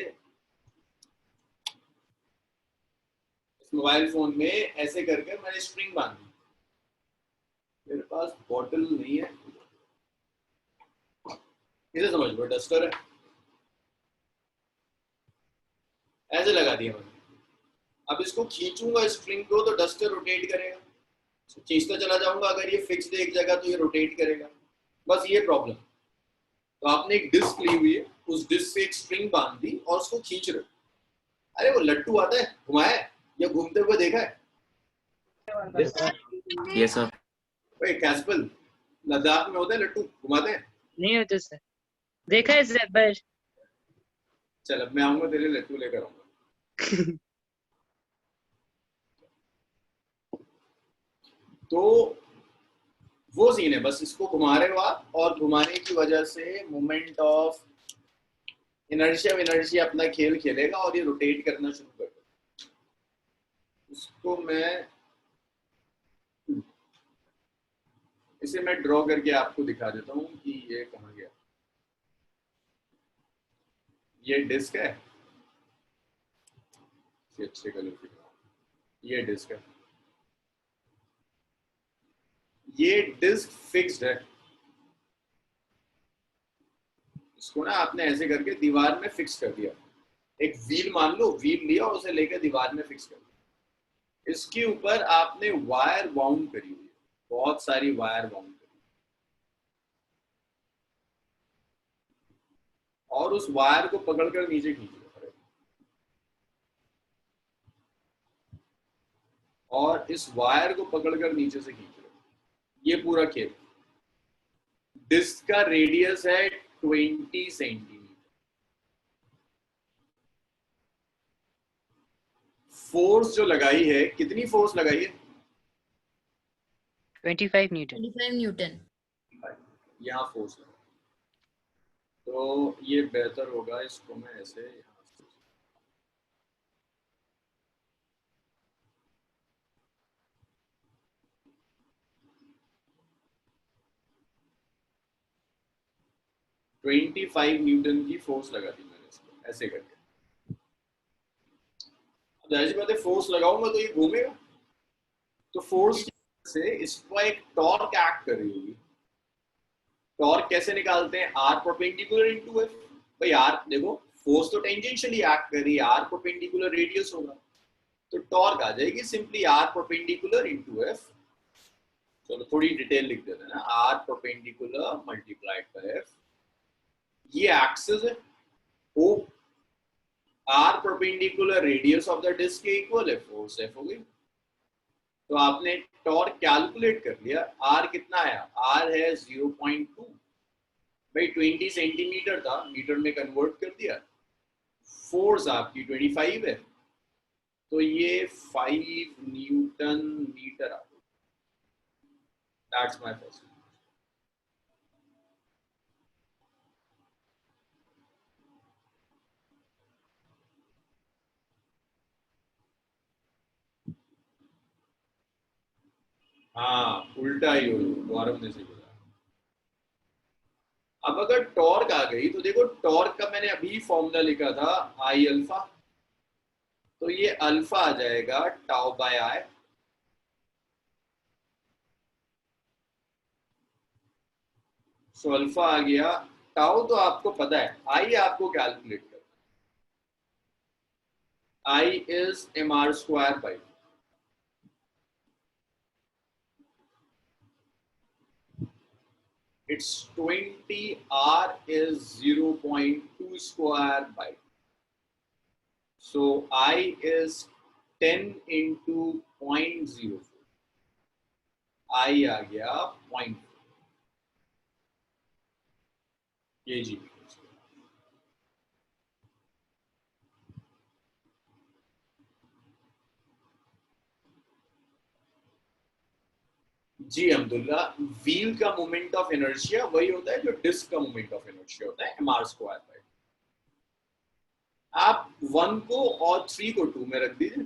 इस मोबाइल फोन में ऐसे करके मैंने स्ट्रिंग बांध दी। मेरे पास बॉटल नहीं है, इसे समझ लो डस्टर है, ऐसे लगा दिया मैंने। अब इसको खींचूंगा स्ट्रिंग को तो डस्टर रोटेट करेगा, खींचता चला जाऊंगा, अगर ये फिक्स्ड एक जगह तो ये रोटेट करेगा। बस ये प्रॉब्लम। तो आपने एक डिस्क ली हुई है, उस डिस्क से एक स्ट्रिंग बांध दी और उसको खींच रहे हो। अरे वो लट्टू आता है, घुमाया है या घूमते हुए देखा है? Yes sir. भाई कैस्पल, लद्दाख में होता है लट्टू, घुमाते हैं? नहीं होता सर, देखा है सर पर। चल अब मैं आऊंगा तेरे लट्टू लेकर आऊंगा। तो वो सीन है, बस इसको घुमा रहे हो आप, और घुमाने की वजह से मोमेंट ऑफ इनर्शिया अपना खेल खेलेगा और ये रोटेट करना शुरू कर देगा। उसको मैं ड्रॉ करके आपको दिखा देता हूँ कि ये कहाँ गया। ये डिस्क है, ये अच्छे कलर की, ये डिस्क है, ये डिस्क फिक्स्ड है। इसको ना आपने ऐसे करके दीवार में फिक्स कर दिया। एक व्हील मान लो, व्हील लिया और उसे लेकर दीवार में फिक्स कर दिया। इसके ऊपर आपने वायर बाउंड करी हुई है, बहुत सारी वायर बाउंड करी, और उस वायर को पकड़कर नीचे खींच लो, और इस वायर को पकड़कर नीचे से खींच लो। ये पूरा खेल, डिस्क का रेडियस है 20 सेंटीमीटर। फोर्स जो लगाई है, कितनी फोर्स लगाई है? 25 न्यूटन। 25 न्यूटन। यहाँ फोर्स लगा, तो ये बेहतर होगा, इसको मैं ऐसे यहाँ से 25 न्यूटन की फोर्स लगा दी मैंने इसको ऐसे करके। जाहिर सी बात है, फोर्स लगाऊंगा तो ये घूमेगा, तो फोर्स से इसको एक टॉर्क एक्ट कर रही होगी। टॉर्क कैसे निकालते हैं? R perpendicular into F. भाई आर देखो, फोर्स तो टेंजेंशियली एक्ट कर रही है, आर परपेंडिकुलर रेडियस होगा, तो टॉर्क आ जाएगी simply R perpendicular into F. चलो थोड़ी डिटेल लिख देते हैं ना, R perpendicular multiplied by F. ये एक्सिस है O, R perpendicular radius of the disc के इक्वल है फोर्स एफ हो गई। तो आपने टॉर्क कैलकुलेट कर लिया, आर कितना आया? आर है 0.2, भाई 20 सेंटीमीटर था, मीटर में कन्वर्ट कर दिया। फोर्स आपकी 25 है, तो ये 5 न्यूटन मीटर आ गई। That's my first. हाँ उल्टा ही हो, गौरव ने सही बोला। अब अगर टॉर्क आ गई तो देखो, टॉर्क का मैंने अभी फॉर्मूला लिखा था आई अल्फा, तो ये अल्फा आ जाएगा टाउ बाय आई। सो अल्फा आ गया, टाउ तो आपको पता है, आई आपको कैलकुलेट करना। I is M are square by, it's 20, r is 0.2 square by, so I is 10 into 0.04, I आ गया 0.4, ये जी। जी अब्दुल्ला, व्हील का मोमेंट ऑफ इनर्शिया वही होता है जो डिस्क का मोमेंट ऑफ इनर्शिया होता है, mr स्क्वायर बाय। आप 1 को और 3 को 2 में रख दीजिए,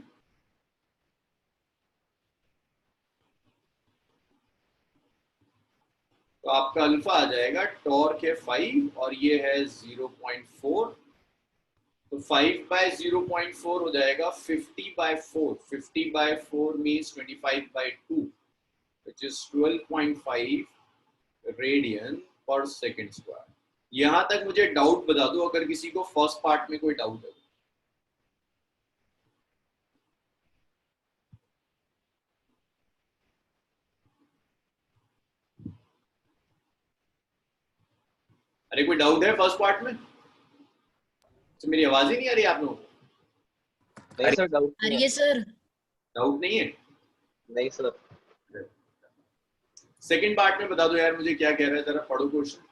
तो आपका अल्फा आ जाएगा, टॉर्क है 5 और ये है 0.4, तो 5 बाय 0.4 हो जाएगा 50 by 4, 50 by 4 means 25 by 2, which is 12.5 radian per second square. यहां तक मुझे डाउट बता दो, अगर किसी को फर्स्ट पार्ट में कोई डाउट है। अरे कोई डाउट है फर्स्ट पार्ट में? तो मेरी आवाज ही नहीं आ रही आप लोगों को? नहीं सर, डाउट आ रही है सर। डाउट नहीं है? नहीं सर। सेकंड पार्ट में बता दो यार मुझे, क्या कह रहा है, जरा पढ़ो question.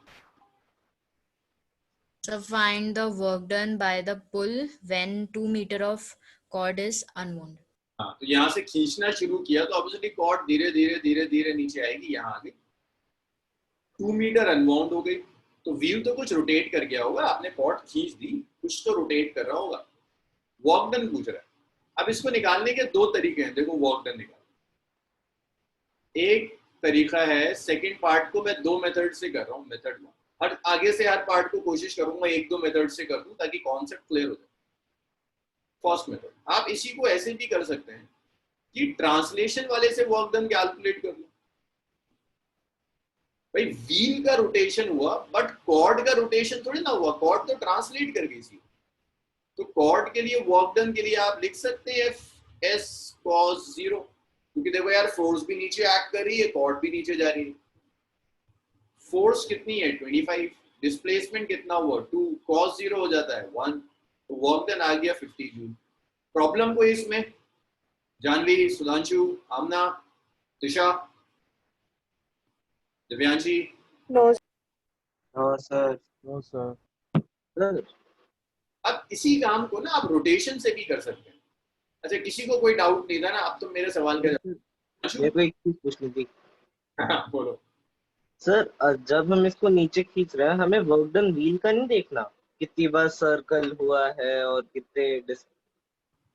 So find the work done by the pull when 2 meter of cord is unwound. हाँ, तो यहाँ से खींचना शुरू किया तो ऑब्वियसली कॉर्ड धीरे धीरे धीरे धीरे नीचे आएगी, यहाँ आ गई, 2 मीटर अनवाउंड हो गई, तो व्हील तो कुछ रोटेट कर गया होगा, आपने कॉर्ड खींच दी, कुछ तो रोटेट कर रहा होगा। वर्क डन पूछ रहा है। अब इसको निकालने के 2 तरीके हैं, देखो वर्क डन निकाल। एक तरीका है, सेकंड पार्ट को मैं 2 मेथड से कर रहा हूँ, मेथड 1, हर आगे से हर पार्ट को कोशिश करूंगा 1-2 मेथड से कर दूं ताकि कॉन्सेप्ट क्लियर हो जाए। फर्स्ट मेथड, आप इसी को ऐसे भी कर सकते हैं कि ट्रांसलेशन वाले से वर्क डन कैलकुलेट कर लो। भाई व्हील का रोटेशन हुआ बट कॉर्ड का रोटेशन थोड़ी ना हुआ, कॉर्ड तो ट्रांसलेट कर गई थी। तो कॉर्ड के लिए वर्क डन के लिए आप लिख सकते हैं s cos 0, क्योंकि देखो यार फोर्स भी नीचे एक्ट कर रही है, कॉर्ड भी नीचे जा रही है। फोर्स कितनी है 25, डिस्प्लेसमेंट कितना हुआ 2, cos 0 हो जाता है 1, तो वर्क डन आ गया 50 जूल। प्रॉब्लम कोई इसमें? जानवी, सुधांशु, आमना, तिशा, दिव्यांशी? No. हाँ सर। No sir. सर अब इसी काम को ना आप रोटेशन से भी कर सकते हैं। अच्छा, किसी को कोई डाउट नहीं था ना? अब तो मेरे सवाल का मेरे को एक चीज पूछनी थी हाँ, बोलो। सर। जब हम इसको नीचे खींच रहे हैं, हमें वर्क डन व्हील का नहीं देखना कितनी बार सर्कल हुआ है और कितने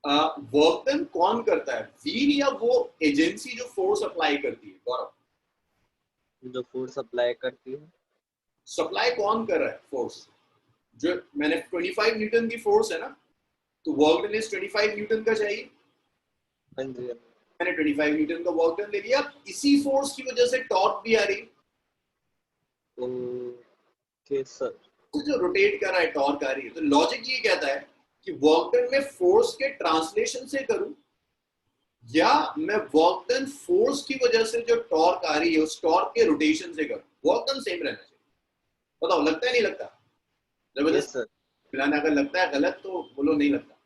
वर्क डन कौन करता है, व्हील या वो एजेंसी जो फोर्स अप्लाई करती है? गौरव, जो फोर्स अप्लाई करती है। सप्लाई कौन कर रहा है फोर्स? जो मैंने 25 न्यूटन की फोर्स है ना, तो वर्क डन इज 25 न्यूटन का चाहिए। हाँ जी। मैंने 25 न्यूटन का वर्क डन ले लिया, इसी फोर्स की वजह से टॉर्क भी आ रही। Okay sir. तो जो रोटेट कर रहा है टॉर्क आ रही है, तो लॉजिक ये कहता है कि वर्क डन में फोर्स के ट्रांसलेशन से करूं, या मैं वर्क डन फोर्स की वजह से जो टॉर्क आ रही है उस टॉर्क के रोटेशन से करूं। वर्क डन सेम रहना चाहिए। बताओ, लगता है नहीं लगता? जबरदस्त फिलहाल अगर लगता है गलत तो बोलो नहीं लगता।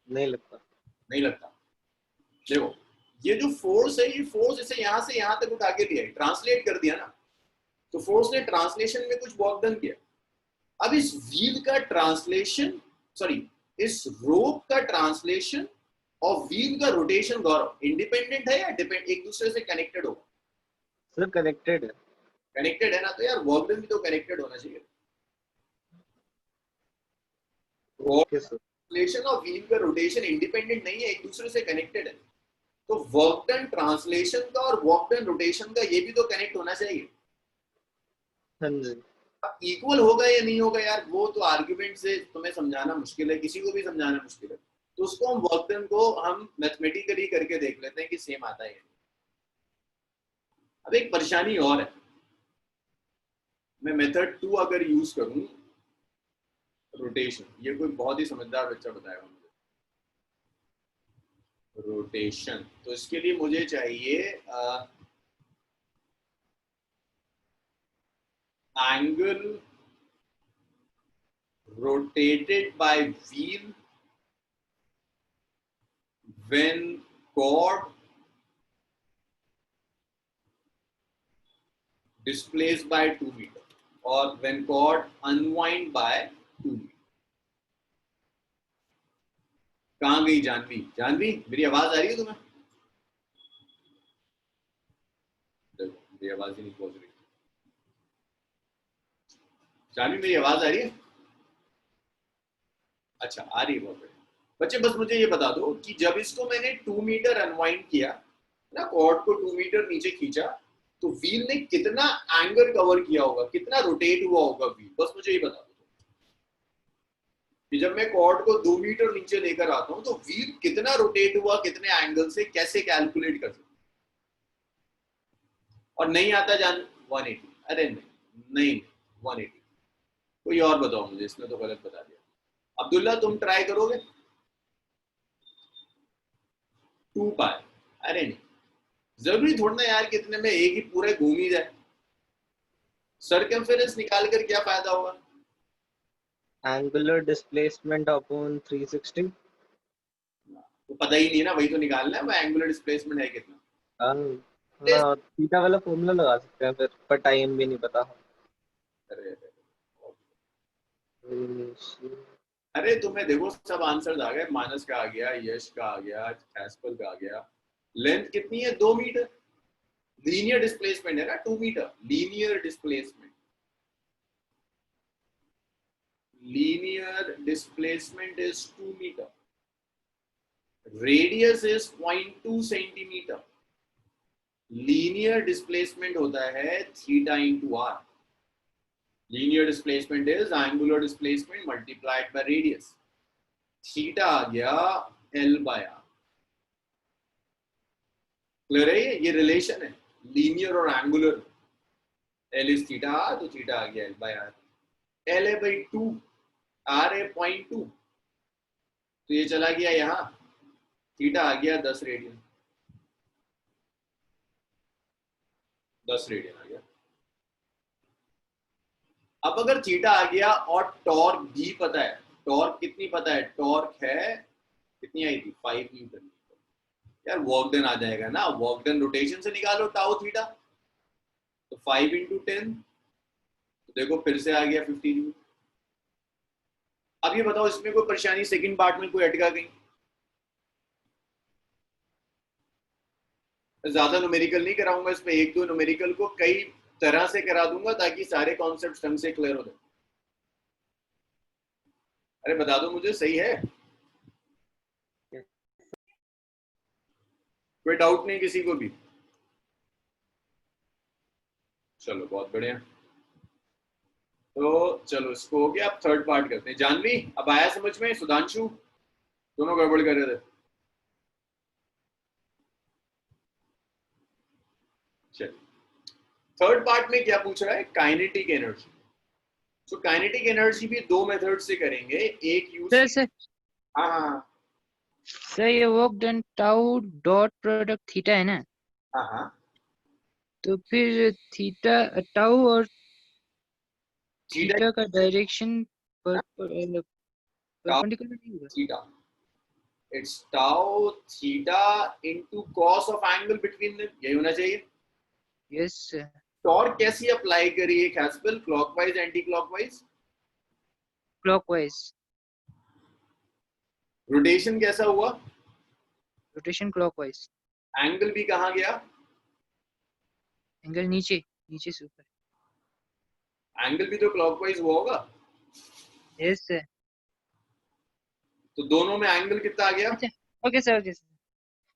नहीं लगता। नहीं लगता। देखो, ये जो फोर्स है, ये फोर्स इसे यहां से यहां तक उठा के लिया, ट्रांसलेट कर दिया ना, तो फोर्स ने ट्रांसलेशन में कुछ वर्क डन किया। अब इस व्हील का ट्रांसलेशन, सॉरी, इस रोप का ट्रांसलेशन और व्हील का रोटेशन, गौरव, इंडिपेंडेंट है या डिपेंड, एक दूसरे से कनेक्टेड होगा? सर कनेक्टेड है। कनेक्टेड है ना, तो यार वर्क डन भी तो कनेक्टेड होना चाहिए। ट्रांसलेशन और व्हील का रोटेशन इंडिपेंडेंट नहीं है, एक दूसरे से कनेक्टेड है। तो वर्क डन ट्रांसलेशन का और वर्क डन रोटेशन का ये भी तो कनेक्ट होना चाहिए। हाँ जी। इक्वल होगा या नहीं होगा यार, वो तो आर्ग्यूमेंट से तुम्हें समझाना मुश्किल है, किसी को भी समझाना मुश्किल है। तो उसको हम वर्क डन को हम मैथमेटिकली करके देख लेते हैं कि सेम आता है। अब एक परेशानी और है, मैं मेथड 2 अगर यूज करूं, रोटेशन, ये कोई बहुत ही समझदार बच्चा बताएगा मुझे। रोटेशन, तो इसके लिए मुझे चाहिए angle rotated by wheel when cord displaced by 2 meter or when cord unwind by 2 meter। कहाँ गई जानवी? जानवी, मेरी आवाज आ रही है तुम्हें? देखो, मेरी आवाज ही नहीं पहुंच रही। जानवी, मेरी आवाज आ रही है? अच्छा, आ रही है, बहुत बढ़िया। बच्चे बस मुझे ये बता दो कि जब इसको मैंने 2 मीटर अनवाइंड किया ना, कॉर्ड को 2 मीटर नीचे खींचा, तो व्हील ने कितना एंगल कवर किया होगा, कितना रोटेट हुआ होगा व्हील, बस मुझे ये बता दो कि जब मैं कॉर्ड को 2 मीटर नीचे लेकर आता हूं तो व्हील कितना रोटेट हुआ, कितने एंगल से, कैसे कैलकुलेट कर सकते? और नहीं आता जान 180? अरे नहीं 180। कोई और बताओ मुझे, इसमें तो गलत बता दिया। अब्दुल्ला, तुम ट्राई करोगे? 2 पाई? अरे नहीं, जरूरी थोड़ा ना यार कितने में एक ही पूरे घूम ही जाए। सर्कमफेरेंस निकाल कर क्या फायदा होगा? Angular displacement upon 360। तो पता ही नहीं ना, वही तो निकालना है, वो एंगुलर डिस्प्लेसमेंट है कितना। हाँ, थीटा वाला फॉर्मूला लगा सकते हैं फिर, पर टाइम भी नहीं पता। अरे तुम्हें देखो सब आंसर आ गए, मानस का आ गया, यश का आ गया, एस्पल का आ गया। लेंथ कितनी है? 2 मीटर। लीनियर डिस्प्लेसमेंट है ना 2 मीटर, linear displacement. Linear displacement is 2 मीटर। Radius is 0.2 centimetre. Linear displacement होता है theta into R. Linear displacement is angular displacement multiplied by radius. Theta आ गया L बाय आर। क्लियर है? ये रिलेशन है लीनियर और angular. L is theta r, तो थीटा आ गया L बाय आर। L है भाई 2, R है 0.2, तो ये चला गया यहाँ, थीटा आ गया 10 रेडियन, 10 रेडियन आ गया। अब अगर थीटा आ गया और टॉर्क भी पता है, टॉर्क कितनी पता है, टॉर्क है कितनी आई थी 5 न्यूटन, यार वर्क डन आ जाएगा ना, वर्क डन रोटेशन से निकालो टाउ थीटा, तो 5 इंटू 10, तो देखो फिर से आ गया 50 जूल। अब ये बताओ इसमें कोई परेशानी सेकंड पार्ट में कोई अटका गई? ज्यादा न्यूमेरिकल नहीं कराऊंगा इसमें, एक दो न्यूमेरिकल को कई तरह से करा दूंगा ताकि सारे कॉन्सेप्ट ढंग से क्लियर हो जाए। अरे बता दो मुझे, सही है? कोई डाउट नहीं किसी को भी? चलो बहुत बढ़िया। तो चलो इसको हो गया, अब थर्ड पार्ट करते हैं। जानवी अब आया समझ में? सुधांशु दोनों गड़बड़ कर रहे थे। चलिए थर्ड पार्ट में क्या पूछ रहा है, काइनेटिक एनर्जी। तो काइनेटिक एनर्जी भी दो मेथड से करेंगे, एक यूज हाँ हाँ सर ये work done tau dot product theta है ना, हाँ हाँ, तो फिर थीटा टाउ और थीटा थीटा का डायरेक्शन परपेंडिकुलर नहीं होगा? Theta it's tau theta into cos of angle between them, यही होना चाहिए। Yes sir. टॉर्क कैसी अप्लाई करिए कैस्पल, clockwise anti clockwise? Clockwise. Rotation कैसा हुआ? Rotation clockwise. एंगल भी कहाँ गया? एंगल नीचे, नीचे से ऊपर। एंगल भी तो क्लॉकवाइज हुआ होगा। Yes sir. तो दोनों में एंगल कितना आ गया? Okay sir, okay sir.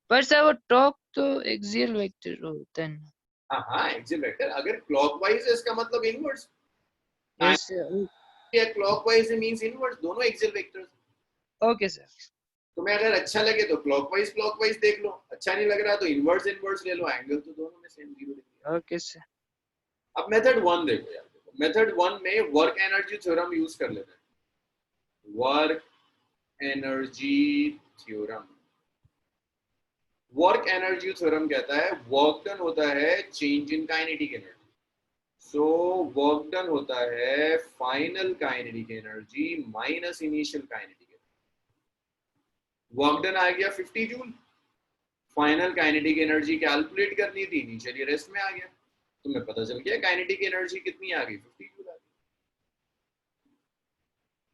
पर सर वो टॉर्क तो एक्सियल वेक्टर होता है ना? हाँ हाँ एक्सियल वेक्टर, अगर क्लॉकवाइज है इसका मतलब इनवर्स, यस या क्लॉकवाइज मींस इनवर्स, दोनों एक्सियल वेक्टर्स। Okay sir. तुम्हें अगर अच्छा लगे तो क्लॉकवाइज क्लॉकवाइज देख लो, अच्छा नहीं लग रहा तो इनवर्स इनवर्स ले लो, एंगल तो दोनों में सेम जीरो दिखेगा। Okay sir. अब मेथड 1 देखो यार, मेथड 1 में वर्क एनर्जी थ्योरम यूज कर लेते हैं। Work energy theorem, work energy theorem कहता है वर्क डन होता है change in kinetic energy, so work done होता है final kinetic energy minus initial kinetic energy. Work done आ गया 50 joule, final kinetic energy calculate करनी थी, इनिशियली रेस्ट में आ गया, तुम्हें पता चल गया काइनेटिक एनर्जी कितनी आ गई, 50 जूल आ गई।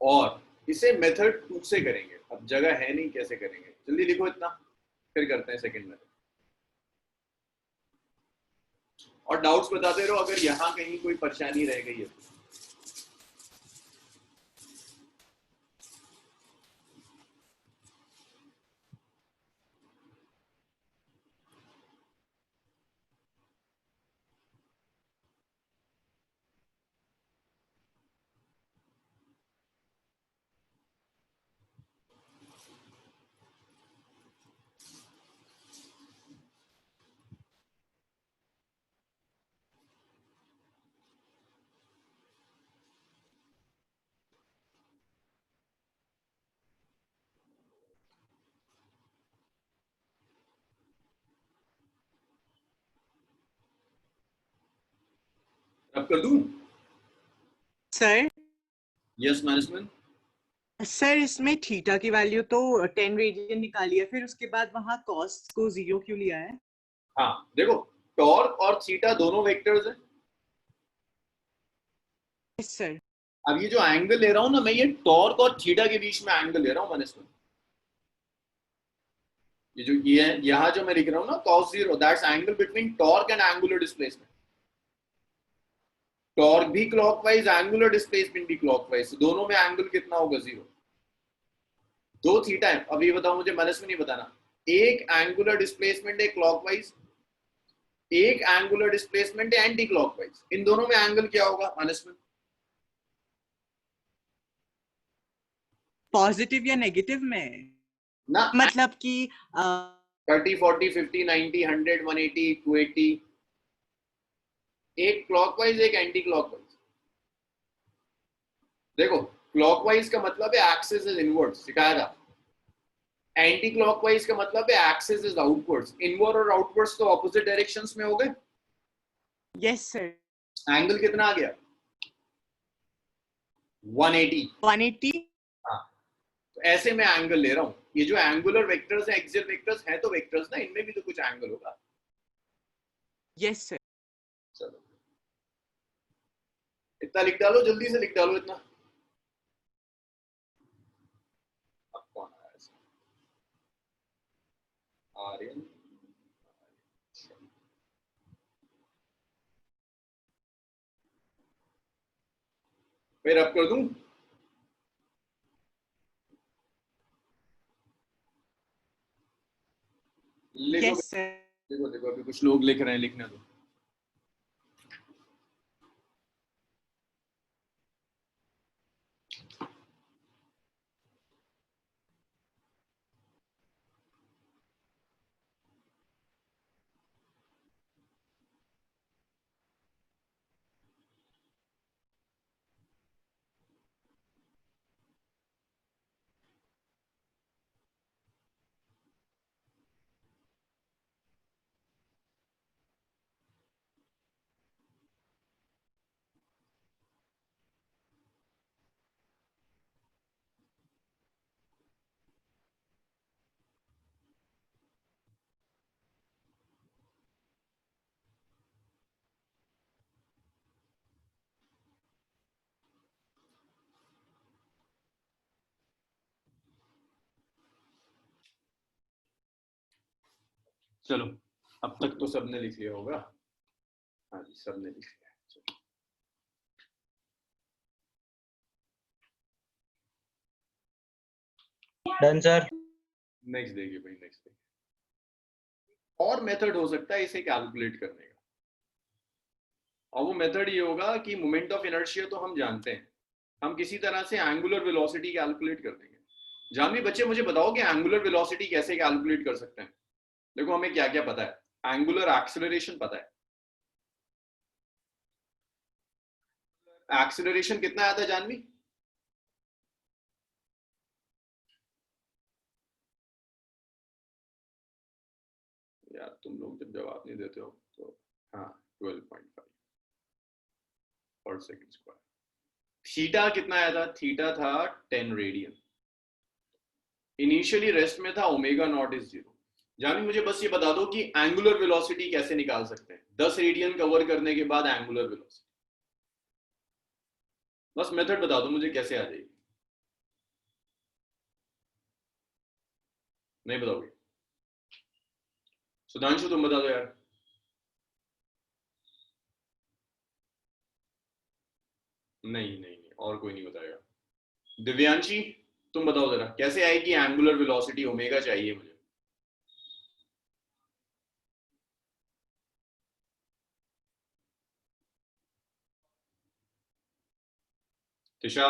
और इसे मेथड 2 से करेंगे, अब जगह है नहीं कैसे करेंगे, जल्दी लिखो इतना, फिर करते हैं सेकंड मेथड। और डाउट्स बताते रहो अगर यहां कहीं कोई परेशानी रह गई है तो। अब कर दूं? Sir yes management. सर इसमें थीटा की वैल्यू तो 10 रेडियन निकाली है, फिर उसके बाद वहां कॉस को 0 क्यों लिया है? हाँ देखो टॉर्क और थीटा दोनों वेक्टर्स हैं। Yes sir. अब ये जो एंगल ले रहा हूं ना मैं, ये टॉर्क और थीटा के बीच में एंगल ले रहा हूं मैनेजमेंट। ये जो ये है यहां जो मैं लिख रहा हूं ना cos 0, that's angle between torque and angular displacement. Torque भी क्लॉकवाइज, एंगुलर डिस्प्लेसमेंट भी क्लॉकवाइज, दोनों में एंगल कितना होगा 0। दो थीटा है, अब ये बताओ मुझे मैनेजमेंट नहीं बताना, एक एंगुलर डिस्प्लेसमेंट है क्लॉकवाइज, एक एंगुलर डिस्प्लेसमेंट है एंटी क्लॉकवाइज, इन दोनों में एंगल क्या होगा मैनेजमेंट? पॉजिटिव या नेगेटिव में ना मतलब कि 30 40 50 90 100 180 280, एक क्लॉकवाइज एक एंटी क्लॉकवाइज। देखो क्लॉकवाइज का मतलब है एक्सिस इज इनवर्ड, सिखाया था, एंटी क्लॉकवाइज का मतलब है एक्सिस इज आउटवर्ड्स, इनवर्ड और आउटवर्ड्स तो ऑपोजिट डायरेक्शंस में हो गए। Yes sir. एंगल कितना आ गया? 180। 180। हाँ, तो ऐसे मैं एंगल ले रहा हूँ। ये जो एंगुलर वेक्टर्स है, एक्सियल वेक्टर्स है तो वेक्टर्स ना, इनमें भी तो कुछ एंगल होगा। Yes sir. चलो इतना लिख डालो, जल्दी से लिख डालो इतना। अब कौन आया इसमें? आर्यन। फिर अब कर दूं? लिखो यस सर। देखो देखो, अभी कुछ लोग लिख रहे हैं, लिखने दो। चलो अब तक तो सबने लिख लिया होगा। हाँ जी, सबने लिख लिया। Done sir. नेक्स्ट देखिए भाई, नेक्स्ट देखिए। और मेथड हो सकता है इसे कैलकुलेट करने का, और वो मेथड ये होगा कि मोमेंट ऑफ इनर्शिया तो हम जानते हैं, हम किसी तरह से एंगुलर वेलोसिटी कैलकुलेट कर देंगे। जानवी बच्चे मुझे बताओ कि एंगुलर वेलोसिटी कैसे कैलकुलेट कर सकते हैं? देखो हमें क्या क्या पता है, एंगुलर एक्सेलरेशन पता है। एक्सेलरेशन कितना आता है जानवी? यार तुम लोग जब जवाब नहीं देते हो तो। हाँ 12.5 पर सेकंड स्क्वायर। थीटा कितना आया था? थीटा था 10 रेडियन। इनिशियली रेस्ट में था ओमेगा नॉट इज 0। जानी मुझे बस ये बता दो कि एंगुलर वेलोसिटी कैसे निकाल सकते हैं 10 रेडियन कवर करने के बाद एंगुलर वेलोसिटी। बस मेथड बता दो मुझे, कैसे आ जाएगी? नहीं बताओगे? सुधांशु तुम बता दो यार। नहीं, और कोई नहीं बताएगा। दिव्यांशी तुम बताओ जरा, कैसे आएगी एंगुलर वेलोसिटी? ओमेगा चाहिए मुझे। तिशा,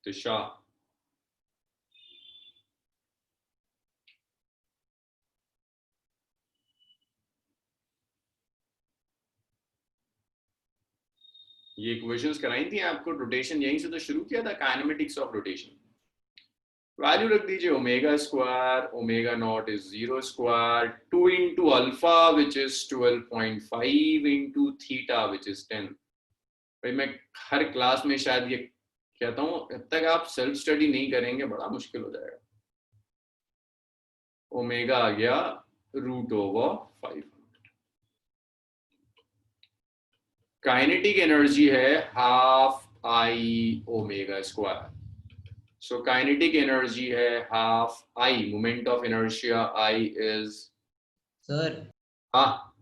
तिशा ये इक्वेशंस कराई थी आपको, रोटेशन यहीं से तो शुरू किया था, काइनेमेटिक्स ऑफ रोटेशन। वैल्यू रख दीजिए omega square, omega naught is 0 square, 2 into alpha which is 12.5 into theta which is 10। भाई मैं हर क्लास में शायद ये कहता हूँ, जब तक आप सेल्फ स्टडी नहीं करेंगे बड़ा मुश्किल हो जाएगा। ओमेगा आ गया √500। काइनेटिक एनर्जी है half I omega square. So kinetic energy है half I, moment of inertia I is. Sir हाँ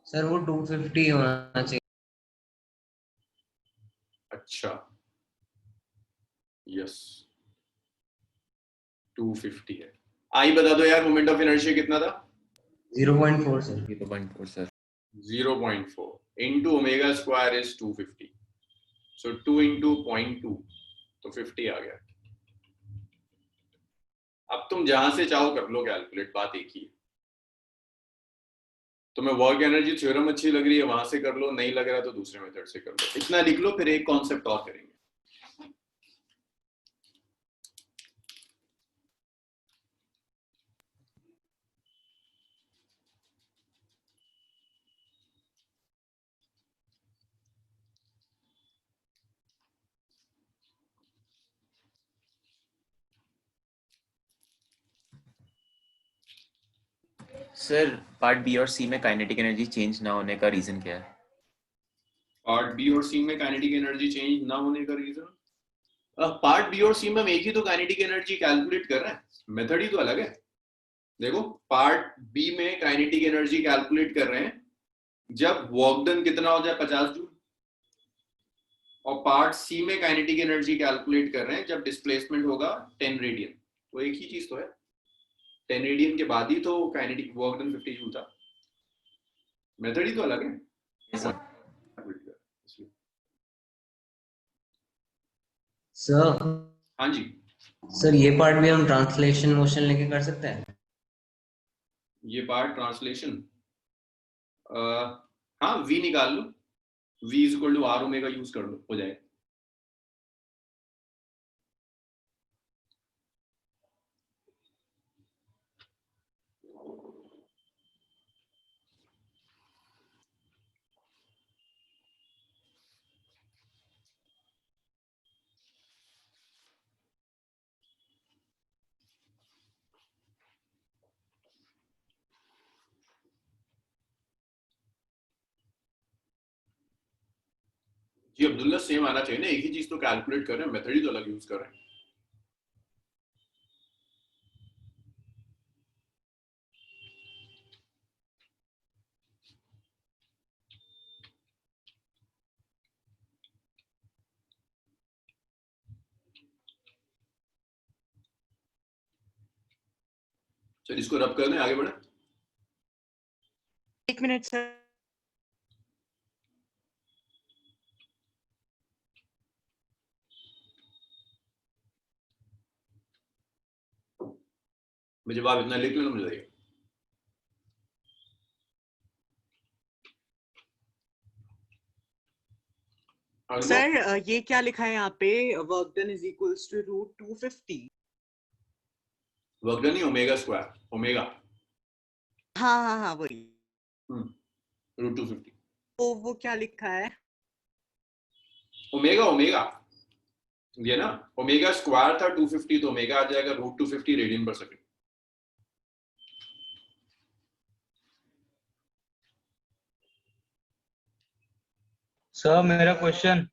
सर वो 250 होना चाहिए। अच्छा यस 250 है। आई बता दो यार, मोमेंट ऑफ इनर्शिया कितना था? 0.4 sir. 0.4 sir. 0.4 into omega square is 250। So 2 into 0.2 तो 50 आ गया। अब तुम जहां से चाहो कर लो कैलकुलेट, बात एक ही है। तुम्हें वर्क एनर्जी थ्योरम अच्छी लग रही है वहां से कर लो, नहीं लग रहा तो दूसरे मेथड से कर लो। इतना लिख लो, फिर एक कॉन्सेप्ट और करेंगे। सर पार्ट बी और सी में काइनेटिक एनर्जी चेंज ना होने का रीजन क्या है? पार्ट बी और सी में काइनेटिक एनर्जी चेंज ना होने का रीजन, पार्ट बी और सी में हम एक ही तो काइनेटिक एनर्जी कैलकुलेट कर रहे हैं, मेथड ही तो अलग है। देखो पार्ट बी में काइनेटिक एनर्जी कैलकुलेट कर रहे हैं जब वर्क डन कितना हो जाए 50 जूल, और पार्ट सी में काइनेटिक एनर्जी कैलकुलेट कर रहे हैं जब डिस्प्लेसमेंट होगा 10 रेडियन। तो एक ही चीज तो है, 10 रेडियन के बाद ही तो काइनेटिक वर्क डन 50 जूल था, मेथड ही तो अलग है। सर हाँ जी सर ये पार्ट भी हम ट्रांसलेशन मोशन लेके कर सकते हैं? ये पार्ट ट्रांसलेशन, हाँ v निकाल लो, v is equal to r omega use कर लो, हो जाएगा। जी अब्दुल्ला सेम आना चाहिए ना, एक ही चीज तो कैलकुलेट कर रहे हैं, मेथड ही तो अलग यूज कर रहे हैं। चलिए इसको रब कर दें, आगे बढ़े। 1 मिनट सर। मैं जवाब इतना लिख लेना मुझे जाइए। सर ये क्या लिखा है यहाँ पे, work done is equals to root 250। Work done नहीं, ओमेगा स्क्वायर, ओमेगा हाँ वही रूट 250। तो वो क्या लिखा है? ओमेगा ओमेगा ये ना, ओमेगा स्क्वायर था 250, तो ओमेगा आ जाएगा रूट 250 रेडियन पर सेकंड। सर मेरा क्वेश्चन,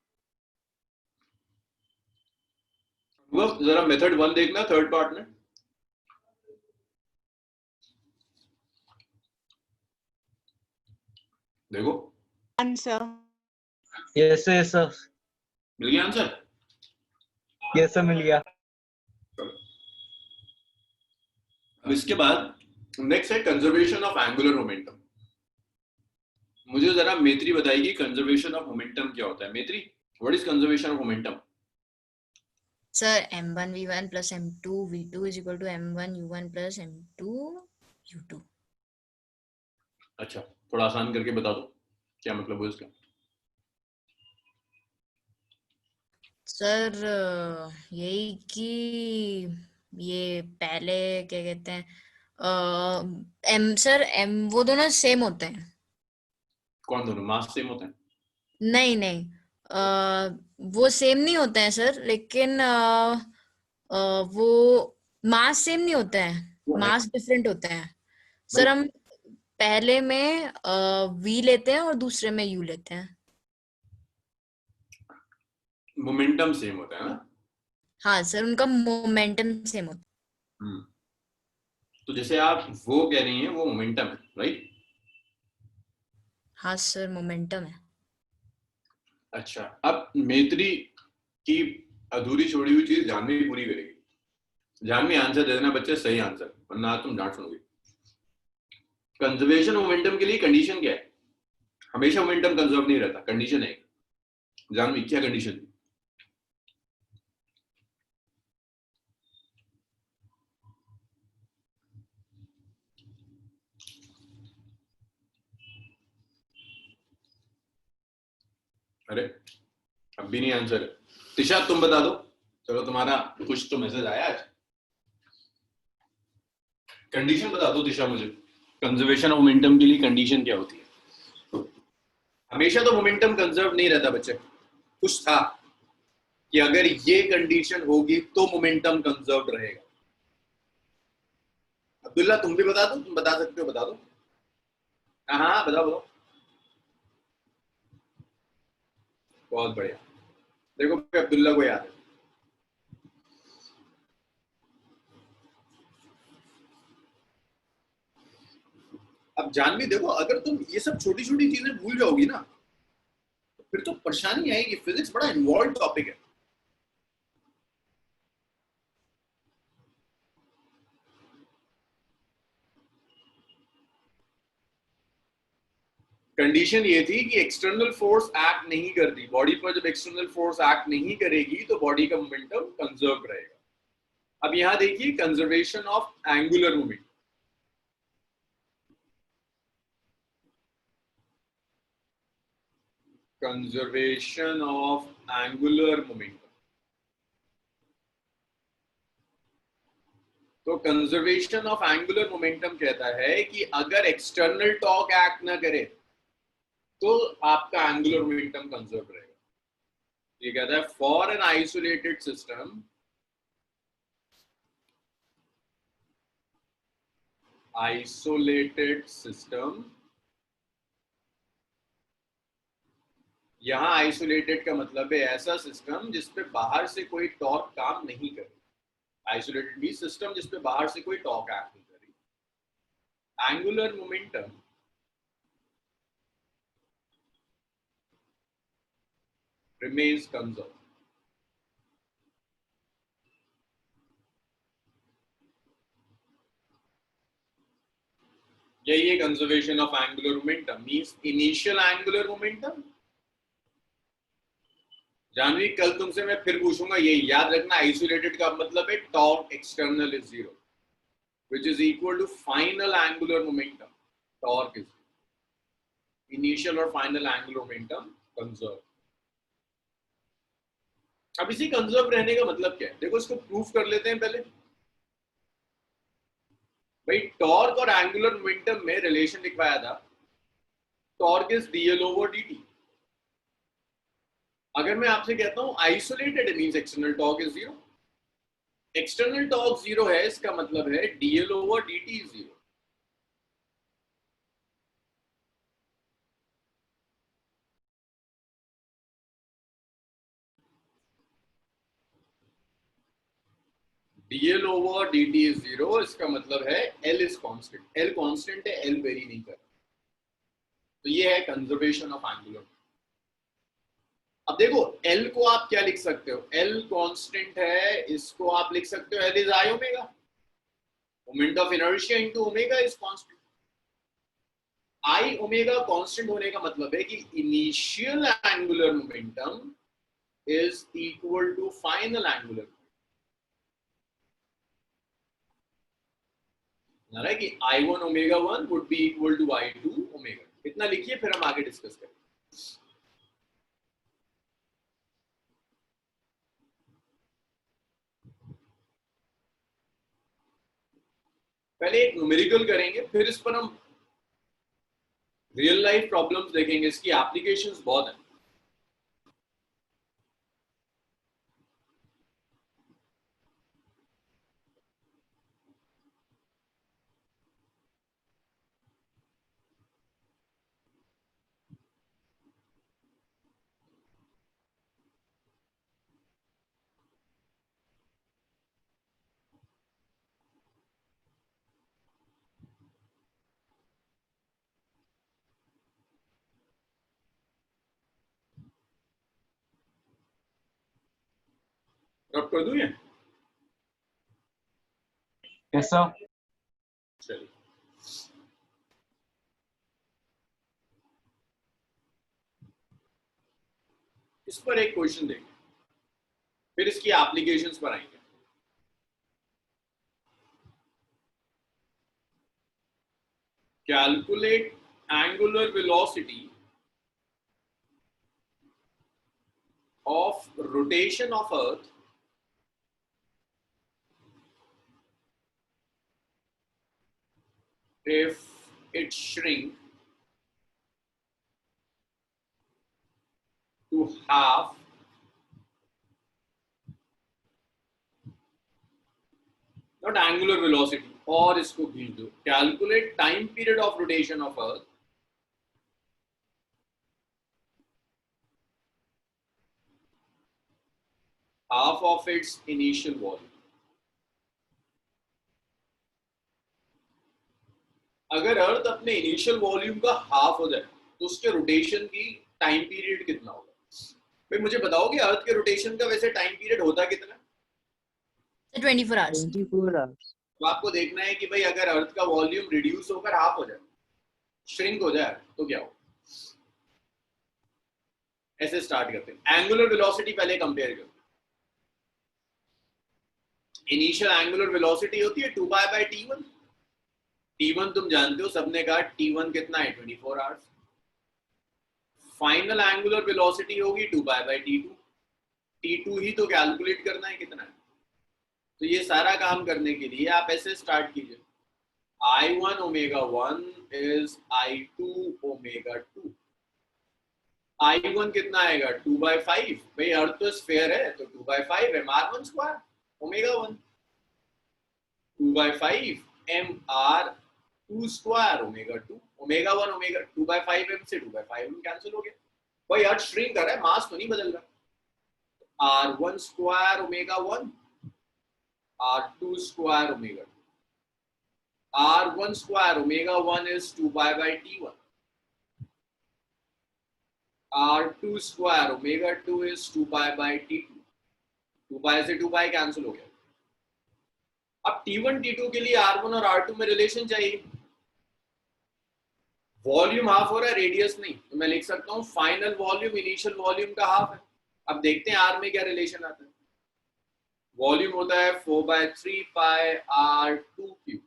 जरा मेथड 1 देखना, थर्ड पार्ट में। देखो आंसर। यस सर, मिल गया आंसर? यस सर मिल गया। अब इसके बाद नेक्स्ट है कंजर्वेशन ऑफ एंगुलर मोमेंटम। मुझे जरा मेत्री बताएगी कंजर्वेशन ऑफ मोमेंटम क्या होता है। मेत्री, what is conservation of momentum? Sir m1 v1 plus m2 v2 is equal to m1 u1 plus m2 u2। अच्छा, थोड़ा आसान करके बता दो क्या मतलब है इसका। सर यही कि ये पहले क्या कहते हैं, एम सर एम वो दोनों सेम होते हैं। कौन दोनों? मास सेम होते हैं? नहीं वो सेम नहीं होते हैं सर, लेकिन वो मास सेम नहीं होते हैं, मास डिफरेंट होते हैं सर। हम पहले में वी लेते हैं और दूसरे में यू लेते हैं। मोमेंटम सेम होता है ना? हाँ सर, उनका मोमेंटम सेम होता है। तो जैसे आप वो कह रही हैं वो मोमेंटम है, राइट? हाँ सर, मोमेंटम है। अच्छा, अब मेत्री की अधूरी छोड़ी हुई चीज जानवी पूरी करेगी। जानवी आंसर दे देना बच्चे, सही आंसर, वरना तुम डांट सुनोगे। कंजर्वेशन मोमेंटम के लिए कंडीशन क्या है? हमेशा मोमेंटम कंजर्व नहीं रहता, कंडीशन है। जानवी क्या कंडीशन थी? अरे अब भी नहीं आंसर। तिशा तुम बता दो, चलो तुम्हारा कुछ तो मैसेज आया आज। कंडीशन बता दो तिशा मुझे, कंजर्वेशन ऑफ मोमेंटम के लिए कंडीशन क्या होती है? हमेशा तो मोमेंटम कंजर्व नहीं रहता बच्चे, कुछ था कि अगर ये कंडीशन होगी तो मोमेंटम कंजर्व रहेगा। अब्दुल्ला तुम भी बता दो, तुम बता सकते हो बता दो। हाँ बताओ बताओ। बहुत बढ़िया, देखो अब्दुल्ला को याद है। अब जानवी देखो, अगर तुम ये सब छोटी छोटी चीजें भूल जाओगी ना तो फिर तो परेशानी आएगी। फिजिक्स बड़ा इन्वॉल्व टॉपिक है। कंडीशन ये थी कि एक्सटर्नल फोर्स एक्ट नहीं करती बॉडी पर। जब एक्सटर्नल फोर्स एक्ट नहीं करेगी तो बॉडी का मोमेंटम कंजर्व रहेगा। अब यहां देखिए conservation of angular momentum. Conservation of angular momentum. तो कंजर्वेशन ऑफ एंगुलर मोमेंटम कहता है कि अगर एक्सटर्नल टॉर्क एक्ट ना करे तो आपका एंगुलर मोमेंटम कंजर्व रहेगा। ये कहता है for an isolated system, isolated system, यहां आइसोलेटेड का मतलब है ऐसा सिस्टम जिसपे बाहर से कोई टॉर्क काम नहीं करे। आइसोलेटेड भी सिस्टम जिसपे बाहर से कोई टॉर्क एक्ट नहीं करे। Angular momentum remains conserved। यही है conservation of angular momentum. Means initial angular momentum. Janvi कल तुमसे मैं फिर पूछूंगा, ये याद रखना, आइसोलेटेड का मतलब है torque external is zero, which is equal to final angular momentum, torque is initial और final angular momentum conserve। अब इसी कंजर्व रहने का मतलब क्या है, देखो इसको प्रूफ कर लेते हैं पहले। भाई टॉर्क और एंगुलर मोमेंटम में रिलेशन लिखवाया था, torque is dl over dt। अगर मैं आपसे कहता हूं isolated means external torque is zero, external torque zero है, इसका मतलब है dl over dt is zero. dl over dt is zero, इसका मतलब है L is constant। L constant है, L वेरी नहीं कर। तो ये है कंजर्वेशन ऑफ एंगुलर। अब देखो L को आप क्या लिख सकते हो, L कांस्टेंट है, इसको आप लिख सकते हो L is I omega. Moment of inertia into omega is constant. I omega constant होने का मतलब है कि initial angular momentum is equal to final angular. ना रहा कि I1 omega 1 would be equal to I2 omega. इतना लिखिए फिर हम आगे डिस्कस करें। पहले एक न्यूमेरिकल करेंगे, फिर इस पर हम रियल लाइफ प्रॉब्लम्स देखेंगे। इसकी एप्लीकेशंस बहुत हैं। रब कर दूं ये? Yes sir. चलिए इस पर एक क्वेश्चन देंगे, फिर इसकी एप्लीकेशंस पर आएंगे। Calculate angular velocity of rotation of earth if it shrink to half not angular velocity, और इसको खींच दो. Calculate time period of rotation of earth. Half of its initial volume. अगर अर्थ अपने इनिशियल वॉल्यूम का हाफ हो जाए तो उसके रोटेशन की टाइम पीरियड कितना होगा? भाई मुझे बताओगे अर्थ के रोटेशन का वैसे टाइम पीरियड होता कितना? 24 आवर्स. 24 आवर्स. तो आपको देखना है कि भाई अगर अर्थ का वॉल्यूम रिड्यूस होकर हाफ हो जाए, श्रिंक हो जाए, तो क्या हो? ऐसे स्टार्ट करते हैं. एंगुलर वेलोसिटी पहले कंपेयर करते हैं. इनिशियल एंगुलर वेलोसिटी होती है 2π/t1. t1 तुम जानते हो, सबने कहा t1 कितना है? 24 आवर्स. फाइनल एंगुलर वेलोसिटी होगी 2π/t2. t2 ही तो कैलकुलेट करना है कितना है. तो ये सारा काम करने के लिए आप ऐसे स्टार्ट कीजिए. I1 ω1 is I2 ω2. I1 कितना आएगा? 2/5. भाई अर्थ तो स्फीयर है तो 2/5 mr1 square ω1. 2/5 mr2 square ω2. ω1 2/5 m से 2/5 m कैंसिल हो गया. भाई अर्थ श्रिंक कर रहा है, मास तो नहीं बदल रहा. r1 square ω1 r2 square ω2. r1 square ω1 is 2π/t1. r2 square ω2 is 2π/t2. 2π से 2π कैंसिल हो गया. अब t1 t2 के लिए r1 और r2 में रिलेशन चाहिए. वॉल्यूम हाफ हो रहा है, रेडियस नहीं, तो मैं लिख सकता हूं फाइनल वॉल्यूम इनिशियल वॉल्यूम का हाफ है. अब देखते हैं r में क्या रिलेशन आता है. वॉल्यूम होता है 4/3πr2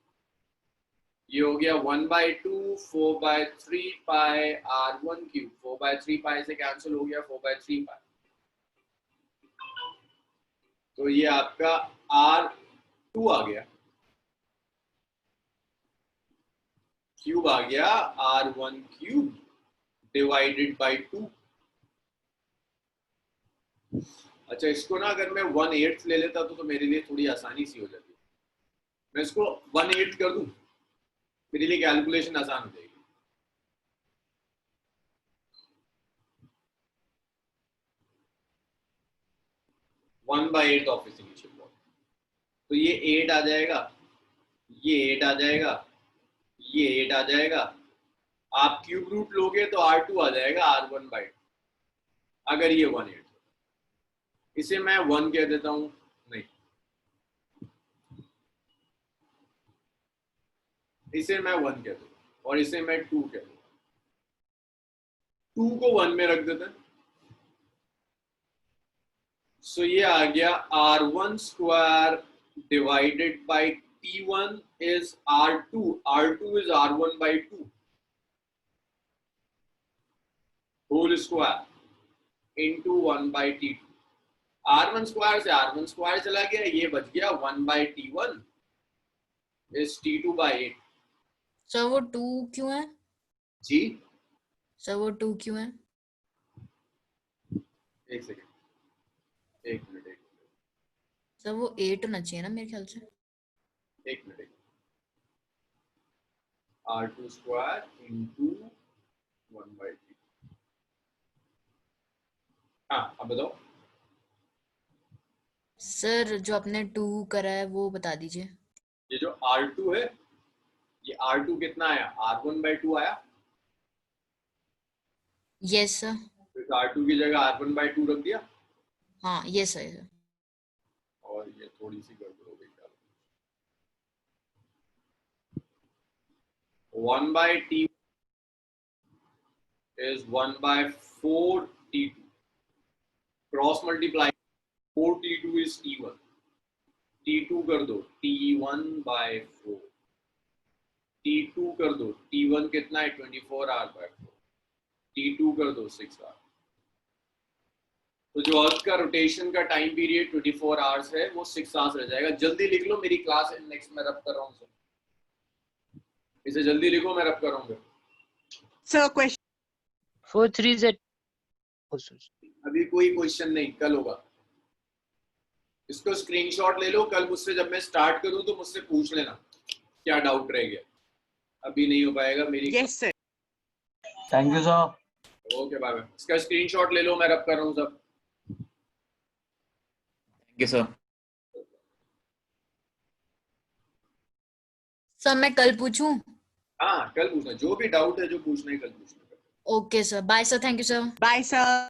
ये हो गया 1/2 4/3πr1 4/3π से कैंसिल हो गया 4/3π. तो ये आपका r2 आ गया, क्यूब आ गया r1 क्यूब डिवाइडेड बाय 2. अच्छा, इसको ना अगर मैं 1/8 ले लेता तो मेरे लिए थोड़ी आसानी सी हो जाती. मैं इसको 1/8 कर दूं, मेरे लिए कैलकुलेशन आसान हो जाएगी. वन बाई 8 ऑफ इस इनिशियल वॉल्यूम. तो ये 8 आ जाएगा, ये 8 आ जाएगा, ये 8 आ जाएगा. आप क्यूब रूट लोगे तो r2 आ जाएगा r1/2. अगर ये 1/8, इसे मैं 1 कह देता हूं. नहीं, इसे मैं 1 कह दूंगा और इसे मैं 2 कह दूंगा. 2 को 1 में रख देते हैं. सो ये आ गया r1 square divided by t1 is r2. r2 is r1/2 whole square into 1/t2. r1 square से r1 स्क्वायर चला गया, ये बच गया 1/t1 is t2/8. सर वो 2 क्यों है? जी सर वो 2 क्यों है? एक सेकंड, एक मिनट. सर वो 8 होना चाहिए ना मेरे ख्याल से. एक minute. r2 square into 1/t. हाँ, अब बताओ. सर जो आपने 2 करा है वो बता दीजिए. ये जो r2 है, ये r2 कितना आया? r1/2 आया. Yes sir. तो r2 की जगह r1/2 रख दिया. हाँ यस सर. और ये थोड़ी सी गड़बड़ हो गई. 1/t is 1/4t2. Cross multiply 4t2 is t1. t2 कर दो t1/4. t2 कर दो t1 कितना है? 24r/4. t2 कर दो 6r. तो जो अर्थ का रोटेशन का टाइम पीरियड 24 आवर्स है वो 6 आवर्स रह जाएगा. जल्दी लिख लो, मेरी क्लास है नेक्स्ट में रब कर रहा हूँ. इसे जल्दी लिखो, मैं रब कर रहा हूँ. सर क्वेश्चन 4/3 अभी कोई क्वेश्चन नहीं, कल होगा. इसको स्क्रीनशॉट ले लो, कल मुझसे जब मैं स्टार्ट करूं तो मुझसे पूछ लेना. क्या डाउट रह गया? अभी नहीं हो पाएगा मेरी। Yes sir. Thank you sir. Okay bye bye. इसका स्क्रीनशॉट ले लो, मैं रब कर रहा हूँ सब। Thank you sir. सर मैं कल पूछूं? हाँ कल पूछना, जो भी डाउट है जो पूछना है कल पूछना। Okay sir, bye sir, thank you sir. Bye sir.